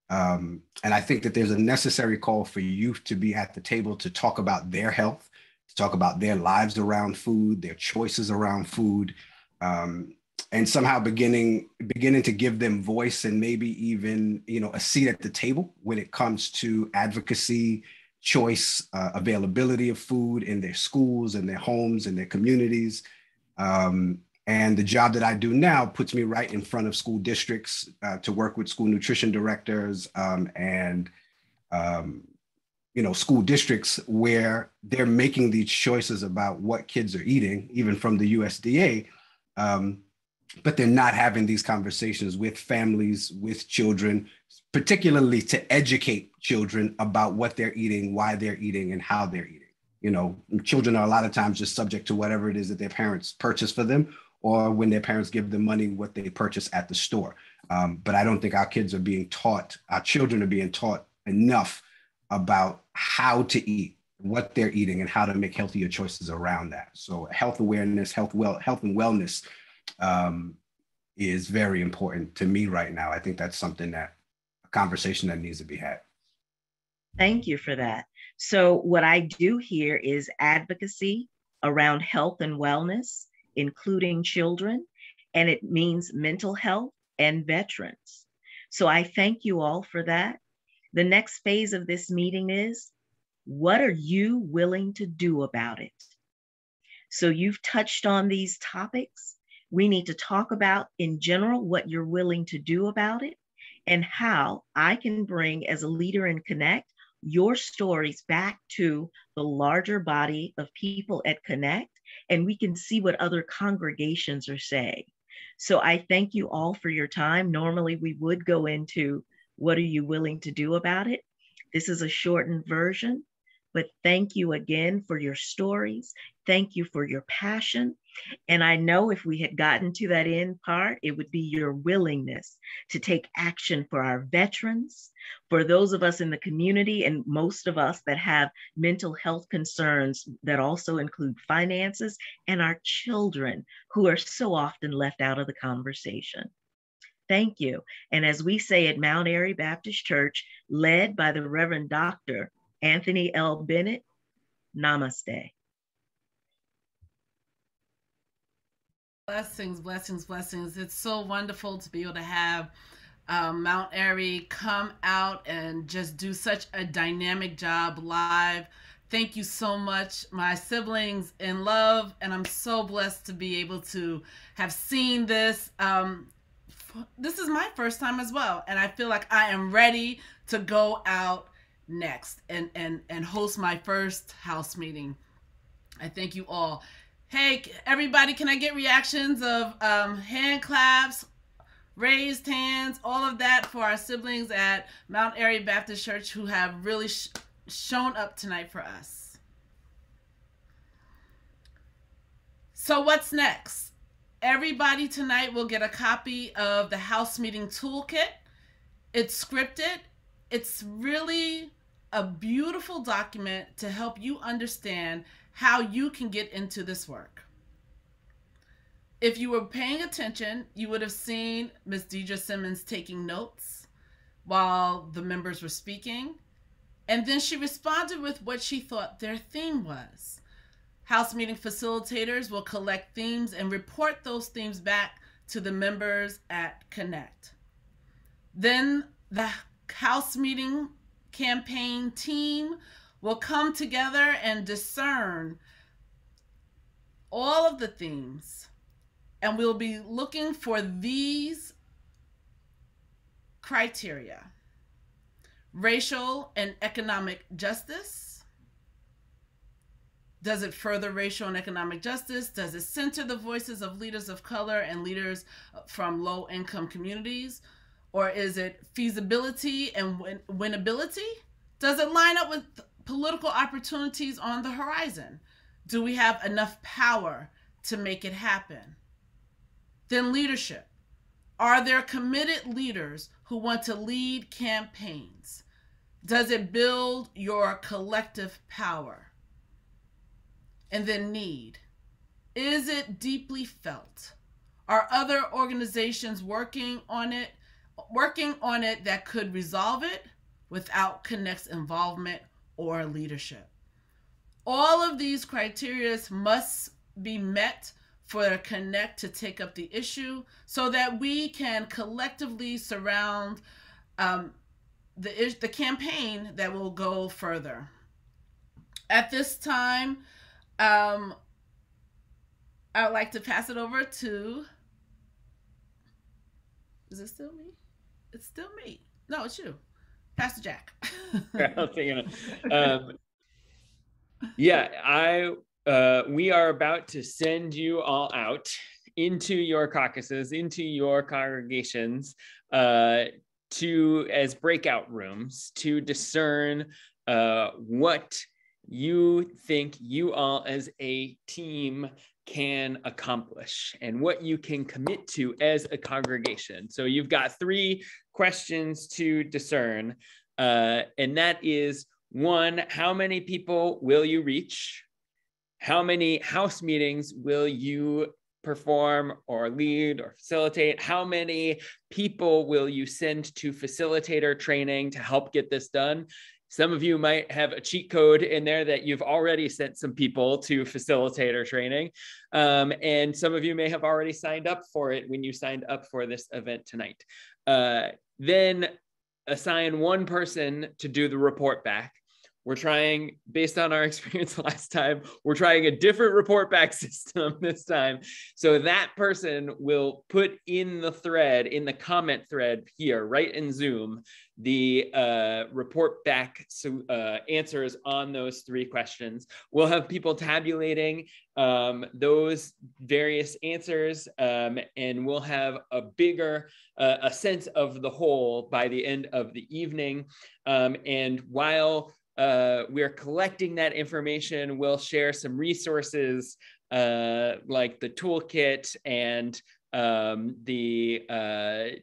And I think that there's a necessary call for youth to be at the table to talk about their health, to talk about their lives around food, their choices around food, and somehow beginning to give them voice and maybe even, a seat at the table when it comes to advocacy, choice, availability of food in their schools and their homes and their communities. And the job that I do now puts me right in front of school districts to work with school nutrition directors and school districts where they're making these choices about what kids are eating, even from the USDA, but they're not having these conversations with families, with children, particularly to educate children about what they're eating, why they're eating, and how they're eating. Children are a lot of times just subject to whatever it is that their parents purchase for them, or when their parents give them money, what they purchase at the store. But I don't think our children are being taught enough about how to eat, what they're eating, and how to make healthier choices around that. So health awareness, health and wellness is very important to me right now. I think that's a conversation that needs to be had. Thank you for that. So what I do here is advocacy around health and wellness, including children, and it means mental health and veterans. So I thank you all for that. The next phase of this meeting is, what are you willing to do about it? So you've touched on these topics. We need to talk about, in general, what you're willing to do about it and how I can bring, as a leader in CONECT, your stories back to the larger body of people at CONECT, and we can see what other congregations are saying. So I thank you all for your time. Normally we would go into what are you willing to do about it? This is a shortened version, but thank you again for your stories. Thank you for your passion. And I know if we had gotten to that end part, it would be your willingness to take action for our veterans, for those of us in the community, and most of us that have mental health concerns that also include finances, and our children who are so often left out of the conversation. Thank you. And as we say at Mount Airy Baptist Church, led by the Reverend Dr. Anthony L. Bennett, namaste. Blessings, blessings, blessings. It's so wonderful to be able to have Mount Airy come out and just do such a dynamic job live. Thank you so much, my siblings in love, and I'm so blessed to be able to have seen this. This is my first time as well, and I feel like I am ready to go out next and host my first house meeting. I thank you all. Hey, everybody, can I get reactions of hand claps, raised hands, all of that for our siblings at Mount Airy Baptist Church who have really shown up tonight for us? So what's next? Everybody tonight will get a copy of the house meeting toolkit. It's scripted. It's really a beautiful document to help you understand how you can get into this work. If you were paying attention, you would have seen Ms. Deidre Simmons taking notes while the members were speaking. And then she responded with what she thought their theme was. House meeting facilitators will collect themes and report those themes back to the members at CONECT. Then the house meeting campaign team will come together and discern all of the themes, and we'll be looking for these criteria: racial and economic justice. Does it further racial and economic justice? Does it center the voices of leaders of color and leaders from low-income communities? Or is it feasibility and winnability? Does it line up with political opportunities on the horizon? Do we have enough power to make it happen? Then leadership. Are there committed leaders who want to lead campaigns? Does it build your collective power? And then need. Is it deeply felt? Are other organizations working on it that could resolve it without CONECT's involvement or leadership? All of these criteria must be met for CONECT to take up the issue so that we can collectively surround the campaign that will go further. At this time, I would like to pass it over to, is it still me? It's still me. No, it's you, Pastor Jack. Yeah, we are about to send you all out into your caucuses, into your congregations, as breakout rooms to discern what you think you all as a team can accomplish and what you can commit to as a congregation. So you've got 3 questions to discern, and that is: 1, how many people will you reach? How many house meetings will you perform or lead or facilitate? How many people will you send to facilitator training to help get this done? Some of you might have a cheat code in there that you've already sent some people to facilitator training. And some of you may have already signed up for it when you signed up for this event tonight. Then assign 1 person to do the report back. we're trying, based on our experience last time, we're trying a different report back system this time. So that person will put in the thread, in the comment thread here, right in Zoom, the report back answers on those 3 questions. We'll have people tabulating those various answers, and we'll have a bigger a sense of the whole by the end of the evening. And while we're collecting that information, we'll share some resources like the toolkit and the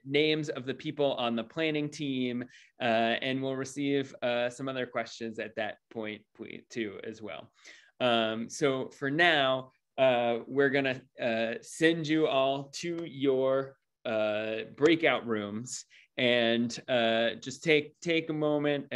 names of the people on the planning team, and we'll receive some other questions at that point too as well. So for now, we're gonna send you all to your breakout rooms, and just take a moment.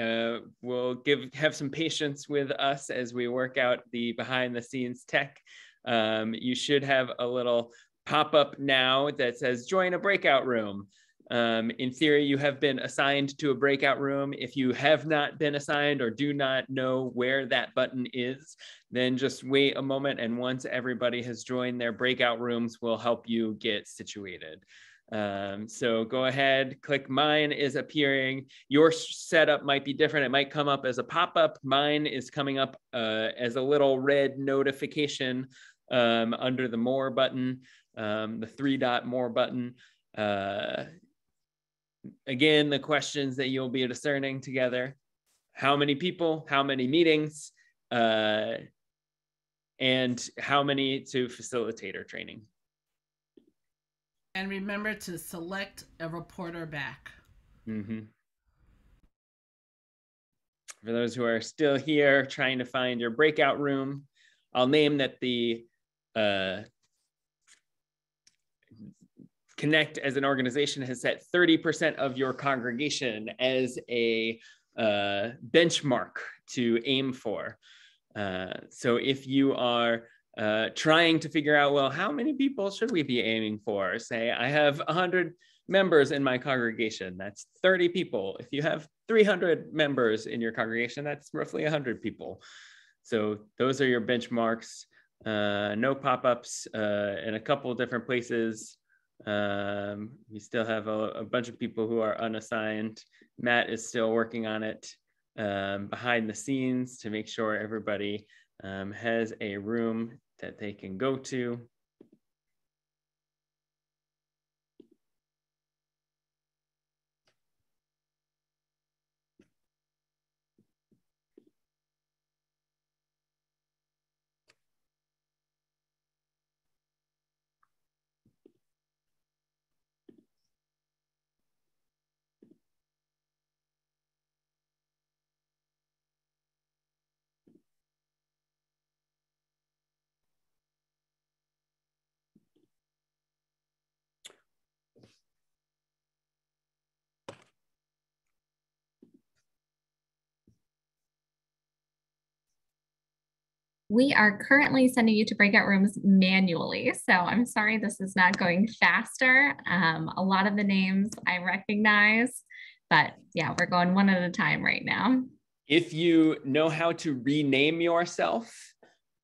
We'll have some patience with us as we work out the behind the scenes tech. You should have a little pop-up now that says join a breakout room. In theory, you have been assigned to a breakout room. If you have not been assigned or do not know where that button is, then just wait a moment, and once everybody has joined their breakout rooms, we'll help you get situated. So go ahead, click mine is appearing. Your setup might be different. It might come up as a pop-up. Mine is coming up as a little red notification under the more button, the 3-dot more button. Again, the questions that you'll be discerning together: how many people, how many meetings, and how many to facilitator training. And remember to select a reporter back. Mm-hmm. For those who are still here trying to find your breakout room, I'll name that the CONECT as an organization has set 30% of your congregation as a benchmark to aim for. So if you are trying to figure out, well, how many people should we be aiming for? Say, I have 100 members in my congregation, that's 30 people. If you have 300 members in your congregation, that's roughly 100 people. So those are your benchmarks. No pop-ups in a couple of different places. We still have a bunch of people who are unassigned. Matt is still working on it behind the scenes to make sure everybody has a room that they can go to. We are currently sending you to breakout rooms manually. So I'm sorry this is not going faster. A lot of the names I recognize, but yeah, we're going one at a time right now. If you know how to rename yourself,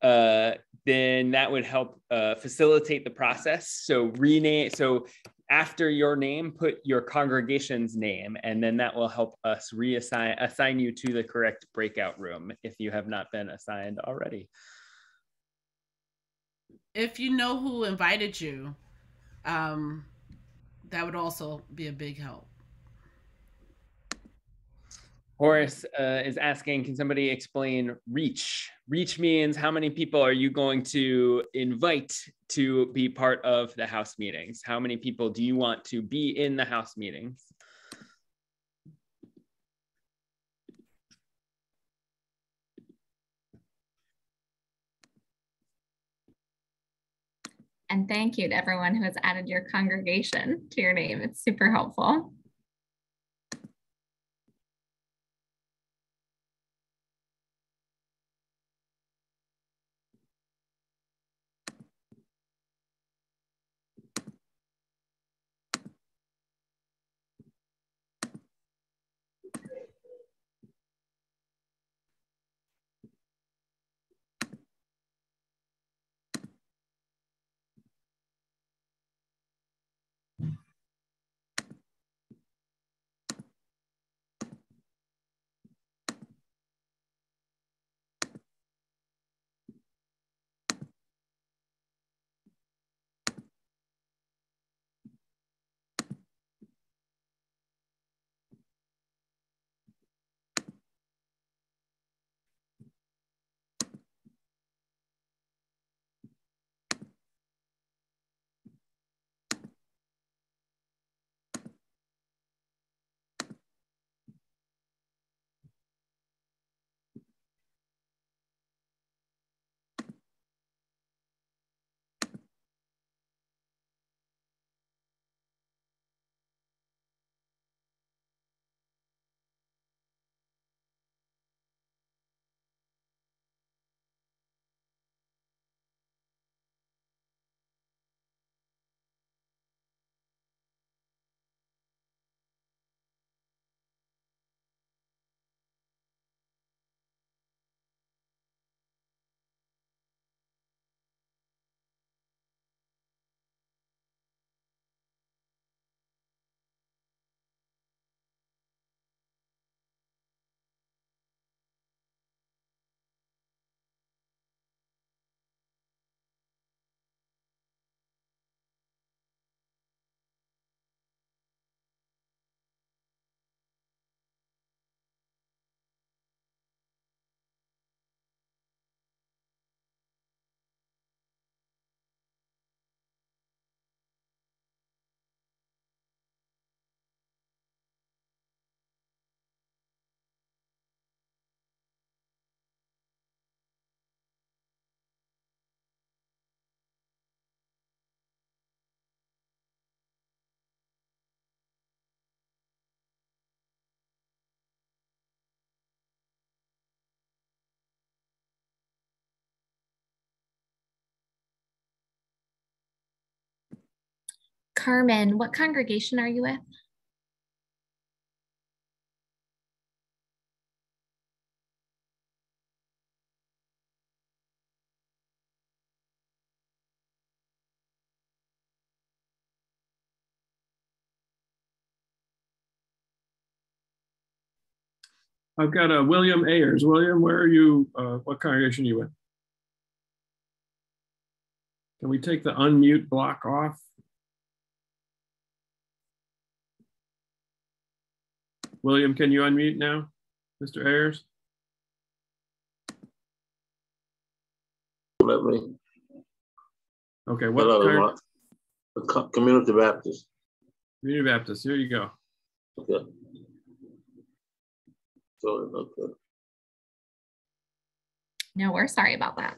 then that would help facilitate the process. So rename, so after your name, put your congregation's name, and then that will help us assign you to the correct breakout room if you have not been assigned already. If you know who invited you, that would also be a big help. Horace is asking, can somebody explain reach? Reach means how many people are you going to invite to be part of the house meetings? How many people do you want to be in the house meetings? And thank you to everyone who has added your congregation to your name. It's super helpful. Carmen, what congregation are you with? I've got a William Ayers. William, where are you? What congregation are you with? Can we take the unmute block off? William, can you unmute now? Mr. Ayers? Let me. Okay, what? Hello, Community Baptist. Community Baptist, here you go. Okay. Sorry about that. No, we're sorry about that.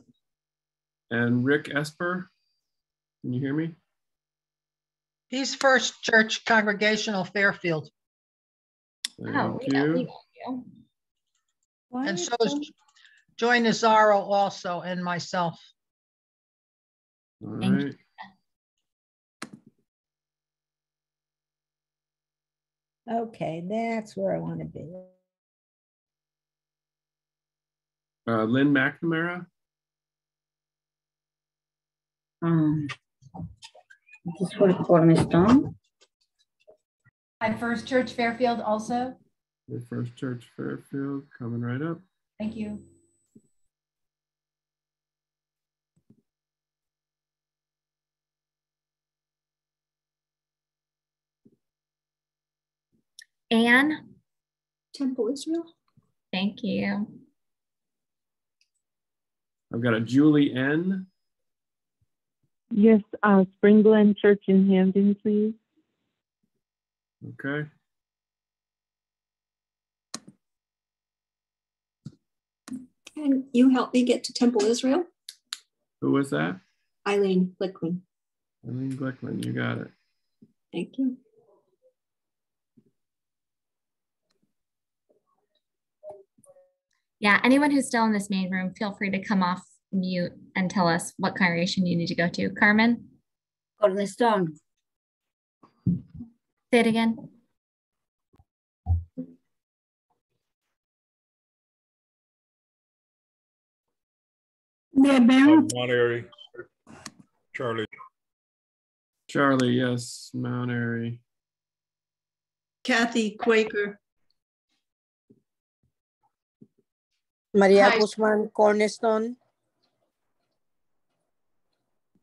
And Rick Esper, can you hear me? He's First Church Congregational Fairfield. Thank you. And so is Joy Nazaro also, and myself. All right. Okay, that's where I want to be. Lynn McNamara. Just for Cornerstone. My First Church Fairfield also. The First Church Fairfield, coming right up. Thank you. Anne. Temple Israel. Thank you. I've got a Julie N. Yes, Spring Glen Church in Hamden, please. Okay. Can you help me get to Temple Israel? Who was that? Eileen Glickman. Eileen Glickman, you got it. Thank you. Yeah, anyone who's still in this main room, feel free to come off mute and tell us what congregation you need to go to. Carmen? Cornerstone. Say it again. Mayor Barron? Mount Airy. Charlie. Charlie, yes, Mount Airy. Kathy Quaker. Maria Hi. Guzman, Cornerstone.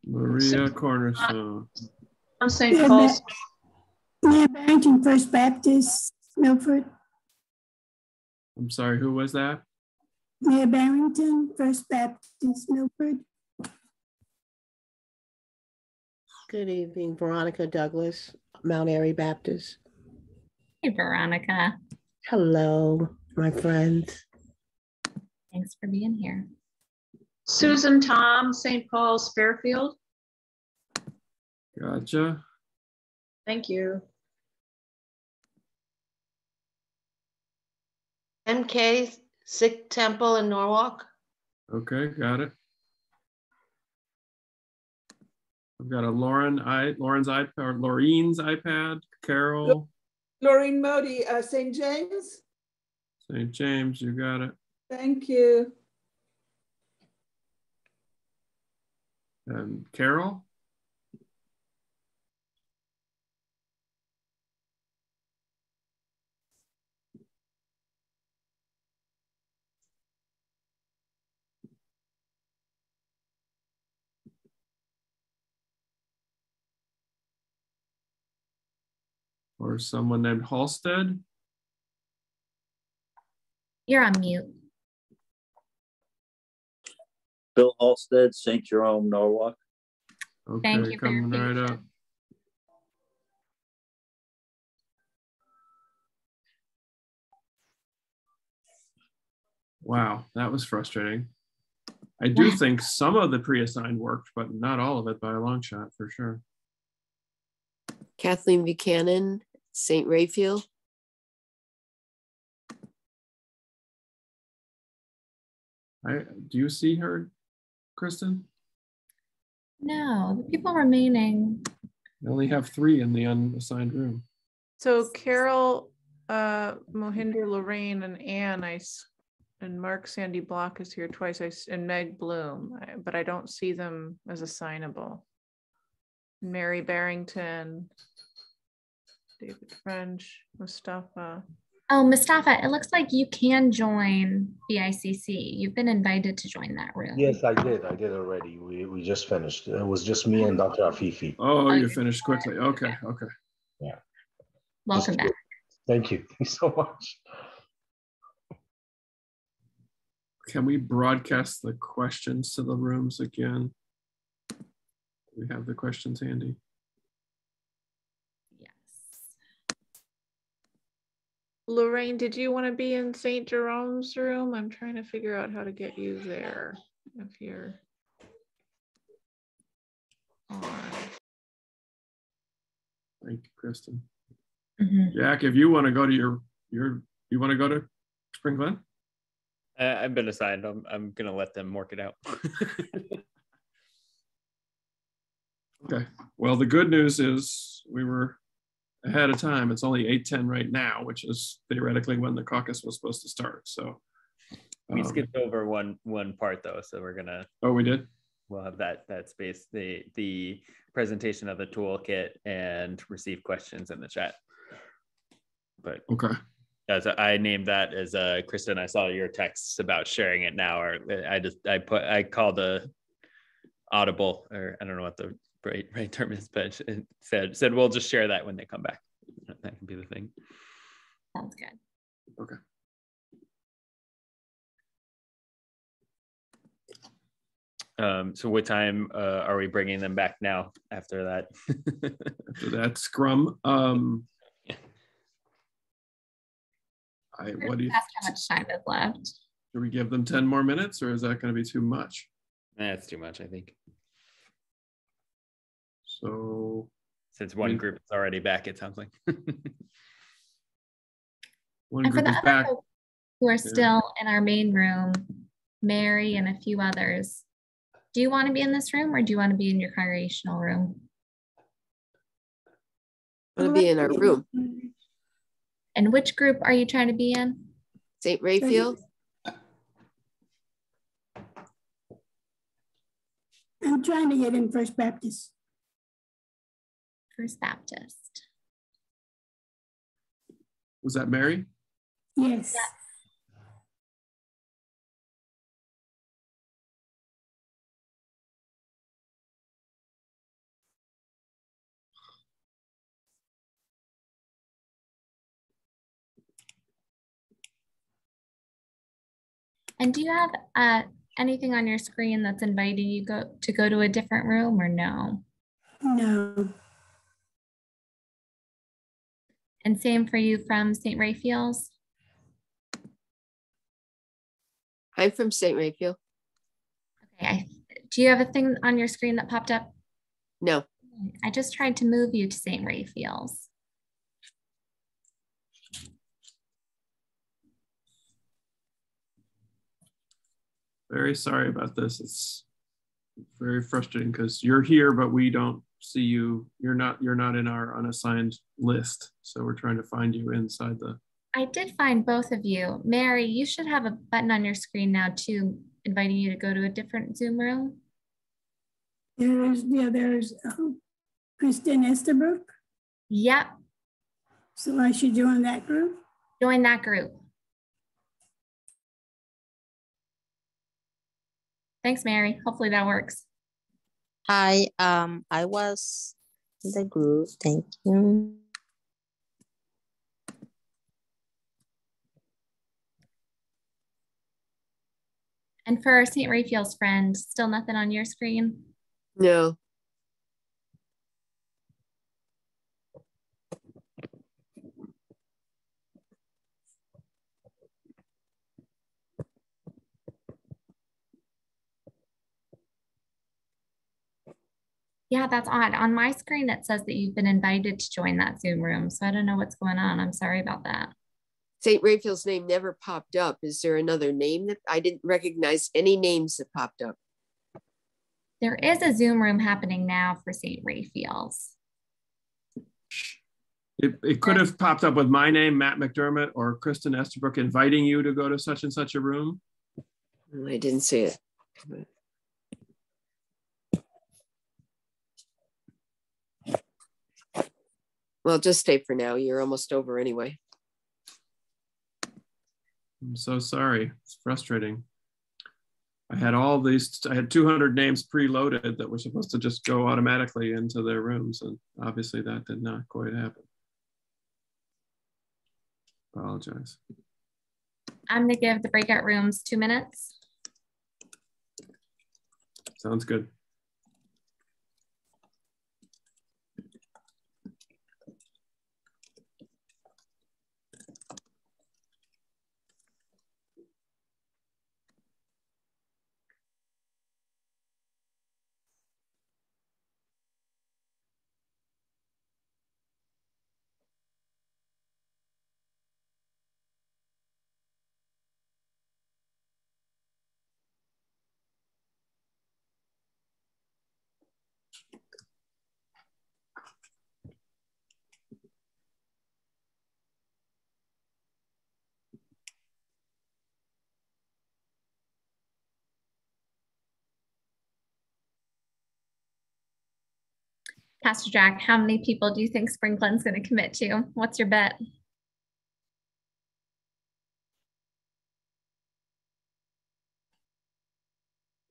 Maria Cornerstone. I'm St. Paul's. Mayor Barrington, First Baptist, Milford. I'm sorry, who was that? Mayor Barrington, First Baptist, Milford. Good evening, Veronica Douglas, Mount Airy Baptist. Hey, Veronica. Hello, my friends. Thanks for being here. Susan Tom, St. Paul's, Fairfield. Gotcha. Thank you. MK, Sikh Temple in Norwalk. Okay, got it. I've got a Lauren's iPad, or Laureen's iPad, Carol. Laureen Modi, St. James. St. James, you got it. Thank you. And Carol. Or someone named Halstead. You're on mute. Bill Halstead, St. Jerome, Norwalk. Okay, Thank you for your coming right up. Wow, that was frustrating. I do think some of the pre-assigned worked, but not all of it by a long shot, for sure. Kathleen Buchanan, St. Rayfield. Do you see her, Kristen? No, the people remaining. We only have 3 in the unassigned room. So Carol, Mohinder, Lorraine, and Anne, and Mark Sandy Block is here twice, and Meg Bloom, but I don't see them as assignable. Mary Barrington, David French, Mustafa. Oh, Mustafa, it looks like you can join BICC. You've been invited to join that room. Yes, I did. I did already. We just finished. It was just me and Dr. Afifi. Oh, you finished quickly. Okay. Yeah. Welcome back. Thank you. Thank you so much. Can we broadcast the questions to the rooms again? Do we have the questions handy? Lorraine, did you want to be in St. Jerome's room? I'm trying to figure out how to get you there if you're on. Thank you, Kristen. Mm-hmm. Jack, if you want to go to you want to go to Spring Glen? I've been assigned. I'm gonna let them work it out. Okay. Well, the good news is we were ahead of time. It's only 8:10 right now, which is theoretically when the caucus was supposed to start. So we skipped over one part though, so we're gonna. Oh, we did. We'll have that space, the presentation of the toolkit and receive questions in the chat. But okay. As I named that as Kristen, I saw your texts about sharing it now, or I called a audible, or I don't know what the right term is, but it said we'll just share that when they come back. That can be the thing. Sounds good. Okay. So what time are we bringing them back now after that? After that scrum. What do you? Ask how much time is left. Do we give them 10 more minutes, or is that going to be too much? That's too much, I think. So, since one group is already back, it sounds like. One and for group the is other back. folks who are still in our main room, Mary and a few others, do you want to be in this room or do you want to be in your congregational room? I want to be in our room. And which group are you trying to be in? St. Raphael. I'm trying to get in First Baptist. First Baptist. Was that Mary? Yes. Yeah. And do you have anything on your screen that's inviting you to go to a different room or no? No. And same for you from St. Raphael's? I'm from St. Raphael. Okay. Do you have a thing on your screen that popped up? No. I just tried to move you to St. Raphael's. Very sorry about this. It's very frustrating because you're here, but we don't see you. You're not in our unassigned list. So we're trying to find you inside the. I did find both of you. Mary, you should have a button on your screen now too, inviting you to go to a different Zoom room. There's Kristen Estabrook. Yep. So I should join that group? Join that group. Thanks, Mary. Hopefully that works. Hi, I was in the group. Thank you. And for our St. Raphael's friend, still nothing on your screen? No. Yeah, that's odd. On my screen, it says that you've been invited to join that Zoom room. So I don't know what's going on. I'm sorry about that. St. Raphael's name never popped up. Is there another name that I didn't recognize any names that popped up? There is a Zoom room happening now for St. Raphael's. It could have popped up with my name, Matt McDermott, or Kristen Estabrook inviting you to go to such and such a room. I didn't see it. Well, just stay for now. You're almost over anyway. I'm so sorry. It's frustrating. I had I had 200 names preloaded that were supposed to just go automatically into their rooms, and obviously that did not quite happen. Apologize. I'm going to give the breakout rooms 2 minutes. Sounds good. Pastor Jack, how many people do you think Spring Glen's going to commit to? What's your bet?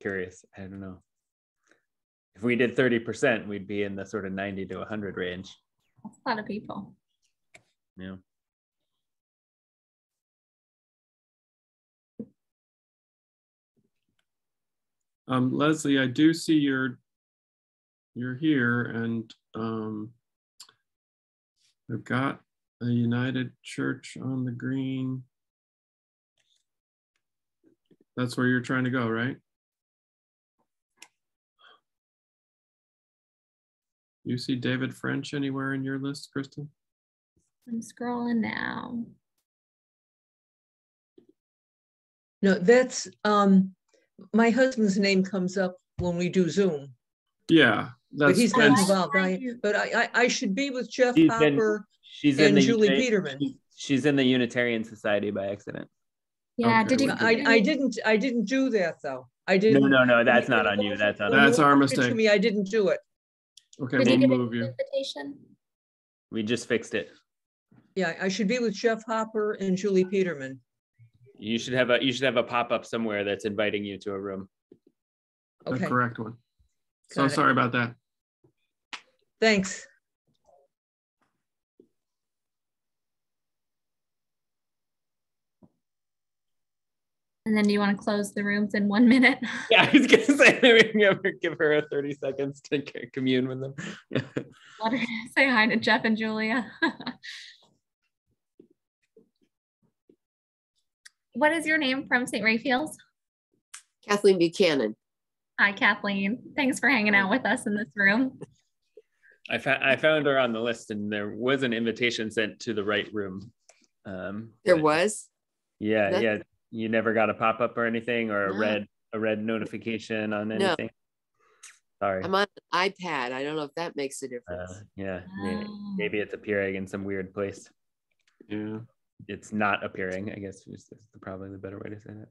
Curious. I don't know. If we did 30%, we'd be in the sort of 90 to 100 range. That's a lot of people. Yeah. Leslie, I do see you're here, and I've got a United Church on the green. That's where you're trying to go, right? You see David French anywhere in your list, Kristen? I'm scrolling now. No, that's my husband's name comes up when we do Zoom. Yeah, but he's not Vince. involved. But I should be with Jeff She's Hopper in and the Julie Unitarian- Peterman. She's in the Unitarian Society by accident. Yeah, Okay. did you? I didn't do that though. I didn't. No, that's not on you. That's on That's us. our To mistake. me, I didn't do it. Okay, Did we'll you get move an you. invitation? We just fixed it. Yeah, I should be with Jeff Hopper and Julie Peterman. You should have a pop-up somewhere that's inviting you to a room. Okay. The correct one. So Got it. sorry about that. Thanks. And then do you want to close the rooms in 1 minute? Yeah, I was gonna say we can give her a 30 seconds to commune with them. Let her say hi to Jeff and Julia. What is your name from St. Raphael's? Kathleen Buchanan. Hi, Kathleen. Thanks for hanging out with us in this room. I found her on the list, and there was an invitation sent to the right room. There was? Yeah, yeah. You never got a pop-up or anything, or No. a red notification on No. anything? Sorry. I'm on an iPad. I don't know if that makes a difference. Yeah, maybe it's appearing in some weird place. Yeah. It's not appearing, I guess is probably the better way to say that.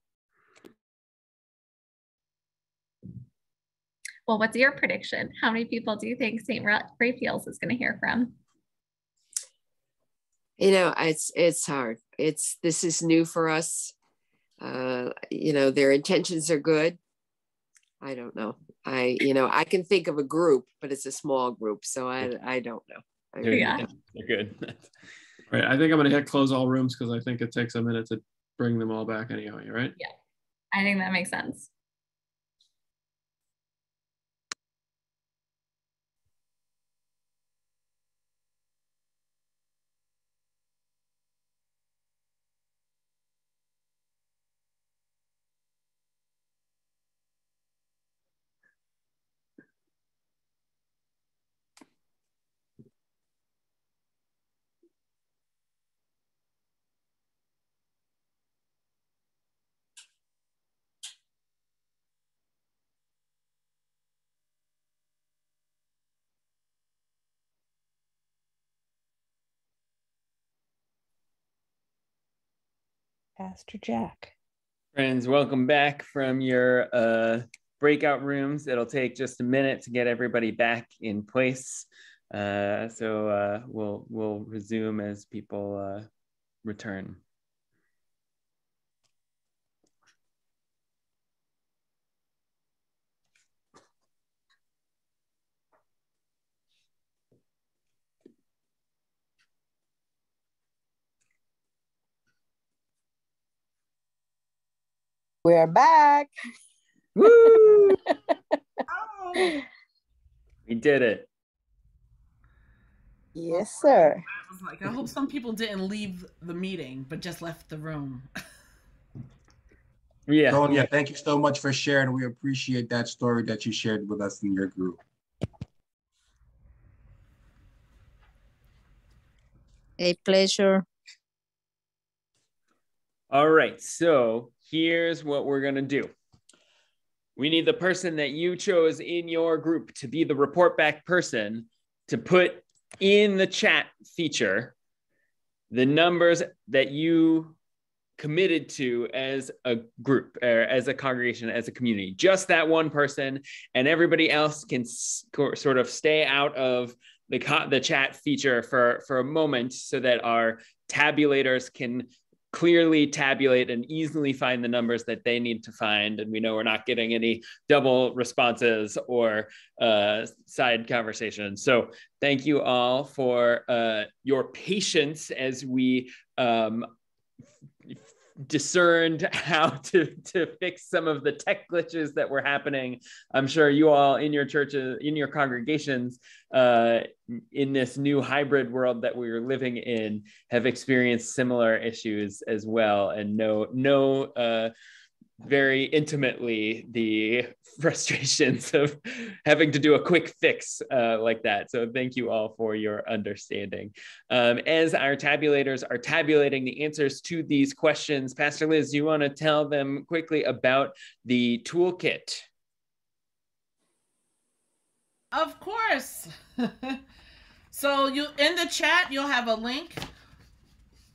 Well, what's your prediction? How many people do you think St. Raphael's is going to hear from? You know, it's hard. This is new for us. You know, their intentions are good. I don't know. I can think of a group, but it's a small group, so I don't know. Yeah. They're good. Right. I think I'm going to hit close all rooms because I think it takes a minute to bring them all back anyway, right? Yeah, I think that makes sense. Pastor Jack. Friends, welcome back from your breakout rooms. It'll take just a minute to get everybody back in place. So we'll resume as people return. We're back. Woo! We did it. Yes, sir. I was like, I hope some people didn't leave the meeting, but just left the room. Yeah. Sonia, thank you so much for sharing. We appreciate that story that you shared with us in your group. A pleasure. All right, so here's what we're gonna do. We need the person that you chose in your group to be the report back person to put in the chat feature the numbers that you committed to as a group or as a congregation, as a community. Just that one person, and everybody else can sort of stay out of the chat feature for a moment so that our tabulators can clearly tabulate and easily find the numbers that they need to find. And we know we're not getting any double responses or side conversations. So thank you all for your patience as we discerned how to fix some of the tech glitches that were happening. I'm sure you all in your churches, in your congregations, in this new hybrid world that we're living in, have experienced similar issues as well, and know very intimately the frustrations of having to do a quick fix like that. So thank you all for your understanding. As our tabulators are tabulating the answers to these questions, Pastor Liz, do you want to tell them quickly about the toolkit? Of course. So you in the chat, you'll have a link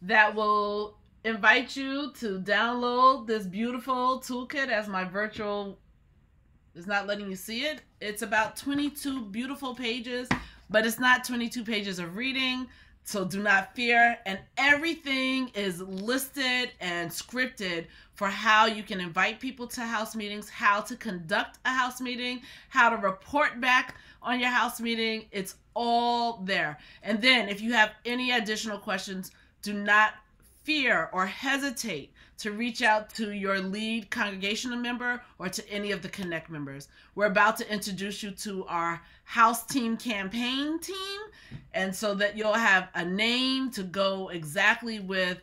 that will invite you to download this beautiful toolkit. As my virtual is not letting you see it. It's about 22 beautiful pages, but it's not 22 pages of reading. So do not fear. And everything is listed and scripted for how you can invite people to house meetings, how to conduct a house meeting, how to report back on your house meeting. It's all there. And then if you have any additional questions, do not fear or hesitate to reach out to your lead congregational member or to any of the Connect members. We're about to introduce you to our house team campaign team, and so that you'll have a name to go exactly with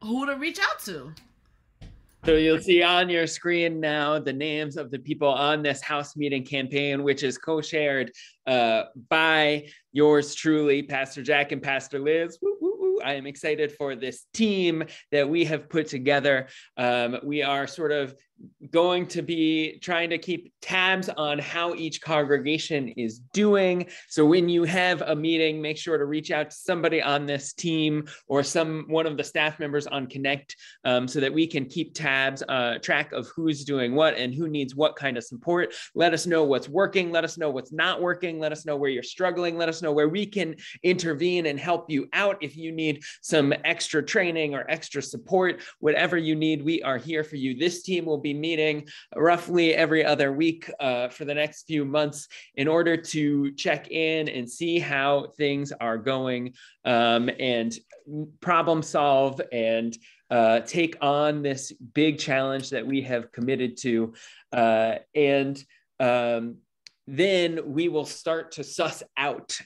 who to reach out to. So you'll see on your screen now the names of the people on this house meeting campaign, which is co-shared by yours truly, Pastor Jack and Pastor Liz. Woo, woo, woo. I am excited for this team that we have put together. We are sort of going to be trying to keep tabs on how each congregation is doing. So when you have a meeting, make sure to reach out to somebody on this team or one of the staff members on Connect so that we can keep track of who's doing what and who needs what kind of support. Let us know what's working. Let us know what's not working. Let us know where you're struggling. Let us know where we can intervene and help you out. If you need some extra training or extra support, whatever you need, we are here for you. This team will be meeting roughly every other week for the next few months in order to check in and see how things are going and problem solve and take on this big challenge that we have committed to. Then we will start to suss out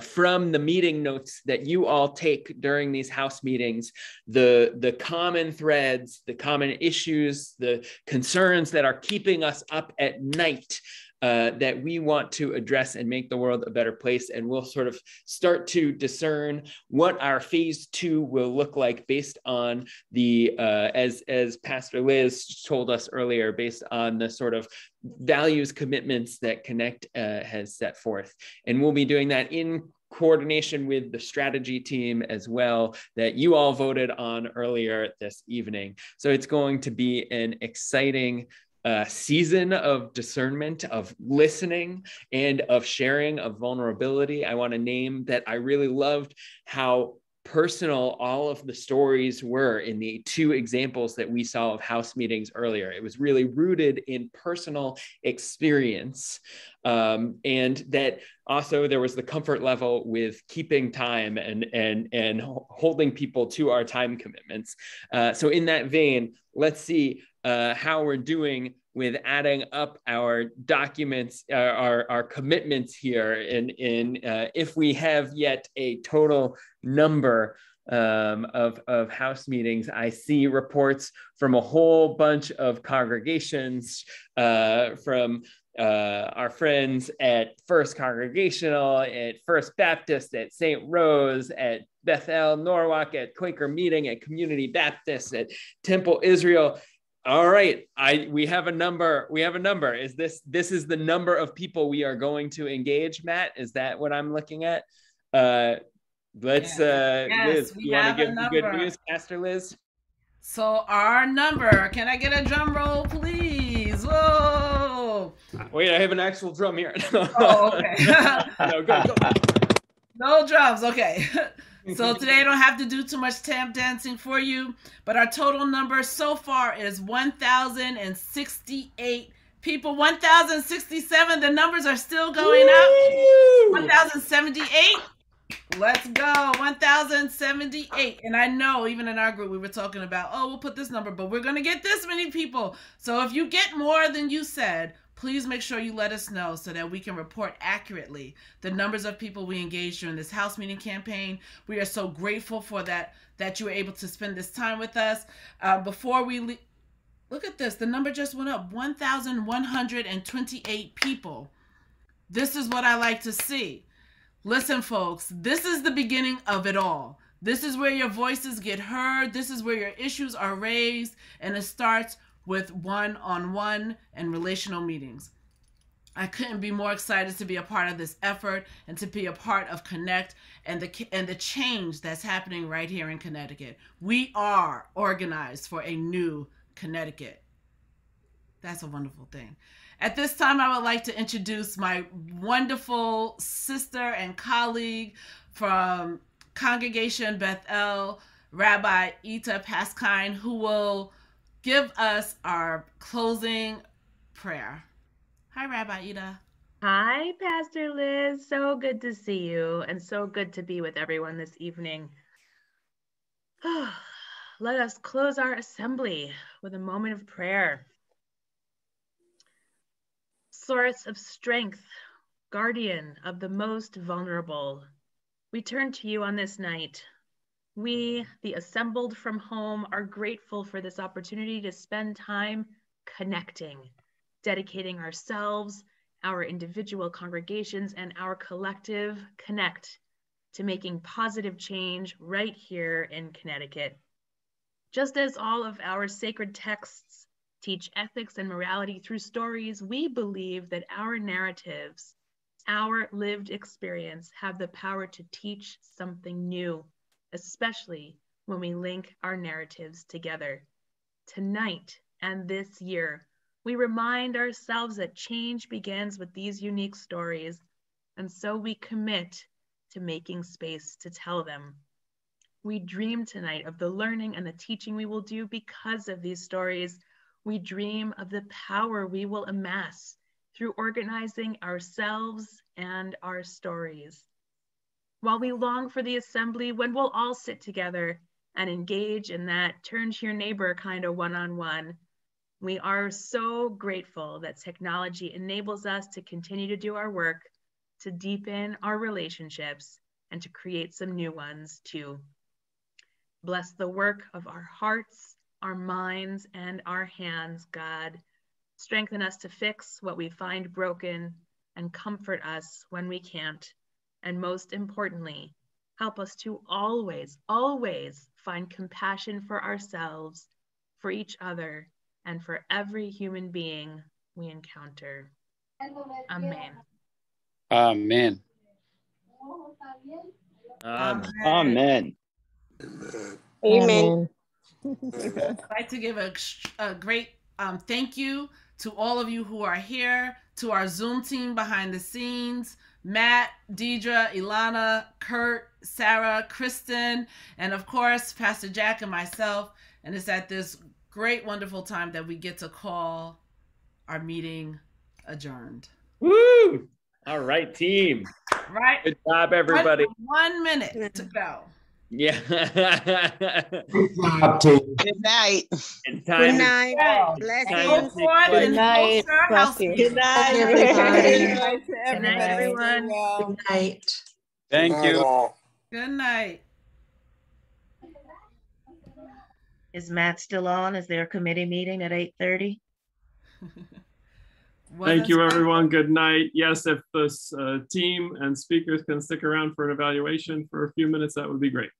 from the meeting notes that you all take during these house meetings, the common threads, the common issues, the concerns that are keeping us up at night, that we want to address and make the world a better place. And we'll sort of start to discern what our phase 2 will look like based on the, as Pastor Liz told us earlier, based on the sort of values commitments that CONECT has set forth. And we'll be doing that in coordination with the strategy team as well, that you all voted on earlier this evening. So it's going to be an exciting season of discernment, of listening, and of sharing, of vulnerability. I want to name that I really loved how personal all of the stories were in the 2 examples that we saw of house meetings earlier. It was really rooted in personal experience. And that also there was the comfort level with keeping time and holding people to our time commitments. So in that vein, let's see how we're doing with adding up our documents, our commitments here, and if we have yet a total number of house meetings. I see reports from a whole bunch of congregations, from our friends at First Congregational, at First Baptist, at St. Rose, at Bethel, Norwalk, at Quaker Meeting, at Community Baptist, at Temple Israel. All right, we have a number. We have a number. Is this is the number of people we are going to engage, Matt? Is that what I'm looking at? Liz, you want to give the good news, Pastor Liz? So our number, can I get a drum roll, please? Whoa! Wait, I have an actual drum here. Oh, okay. No, go. No drums, okay. So today I don't have to do too much tap dancing for you, but our total number so far is 1,068 people. 1,067, the numbers are still going up. 1,078. Let's go. 1,078. And I know even in our group we were talking about, oh, we'll put this number, but we're going to get this many people. So if you get more than you said, please make sure you let us know so that we can report accurately the numbers of people we engaged during this house meeting campaign. We are so grateful for that you were able to spend this time with us. Before we leave, look at this. The number just went up. 1,128 people. This is what I like to see. Listen, folks, this is the beginning of it all. This is where your voices get heard. This is where your issues are raised. And it starts with one-on-one and relational meetings. I couldn't be more excited to be a part of this effort and to be a part of CONECT and the change that's happening right here in Connecticut. We are organized for a new Connecticut. That's a wonderful thing. At this time, I would like to introduce my wonderful sister and colleague from Congregation Bethel, Rabbi Ita Paskine, who will give us our closing prayer. Hi, Rabbi Ida. Hi, Pastor Liz. So good to see you and so good to be with everyone this evening. Let us close our assembly with a moment of prayer. Source of strength, guardian of the most vulnerable, we turn to you on this night. We, the assembled from home, are grateful for this opportunity to spend time connecting, dedicating ourselves, our individual congregations, and our collective CONECT to making positive change right here in Connecticut. Just as all of our sacred texts teach ethics and morality through stories, we believe that our narratives, our lived experience, have the power to teach something new, especially when we link our narratives together. Tonight and this year, we remind ourselves that change begins with these unique stories, and so we commit to making space to tell them. We dream tonight of the learning and the teaching we will do because of these stories. We dream of the power we will amass through organizing ourselves and our stories. While we long for the assembly when we'll all sit together and engage in that turn to your neighbor kind of one-on-one, we are so grateful that technology enables us to continue to do our work, to deepen our relationships, and to create some new ones too. Bless the work of our hearts, our minds, and our hands, God. Strengthen us to fix what we find broken and comfort us when we can't. And most importantly, help us to always, always find compassion for ourselves, for each other, and for every human being we encounter. Amen. Amen. Amen. Amen. I'd like to give a great thank you to all of you who are here, to our Zoom team behind the scenes, Matt, Deidre, Ilana, Kurt, Sarah, Kristen, and of course, Pastor Jack and myself. And it's at this great, wonderful time that we get to call our meeting adjourned. Woo! All right, team. Right. Good job, everybody. 1 minute to go. Yeah. Good job, team. Good night. It's time Good night. to- Blessings. Good night. Good night, everybody. Good night, everyone. Good night. Thank you. Good night. Is Matt still on? Is there a committee meeting at 8:30? Thank you, everyone. Good night. Yes, if this team and speakers can stick around for an evaluation for a few minutes, that would be great.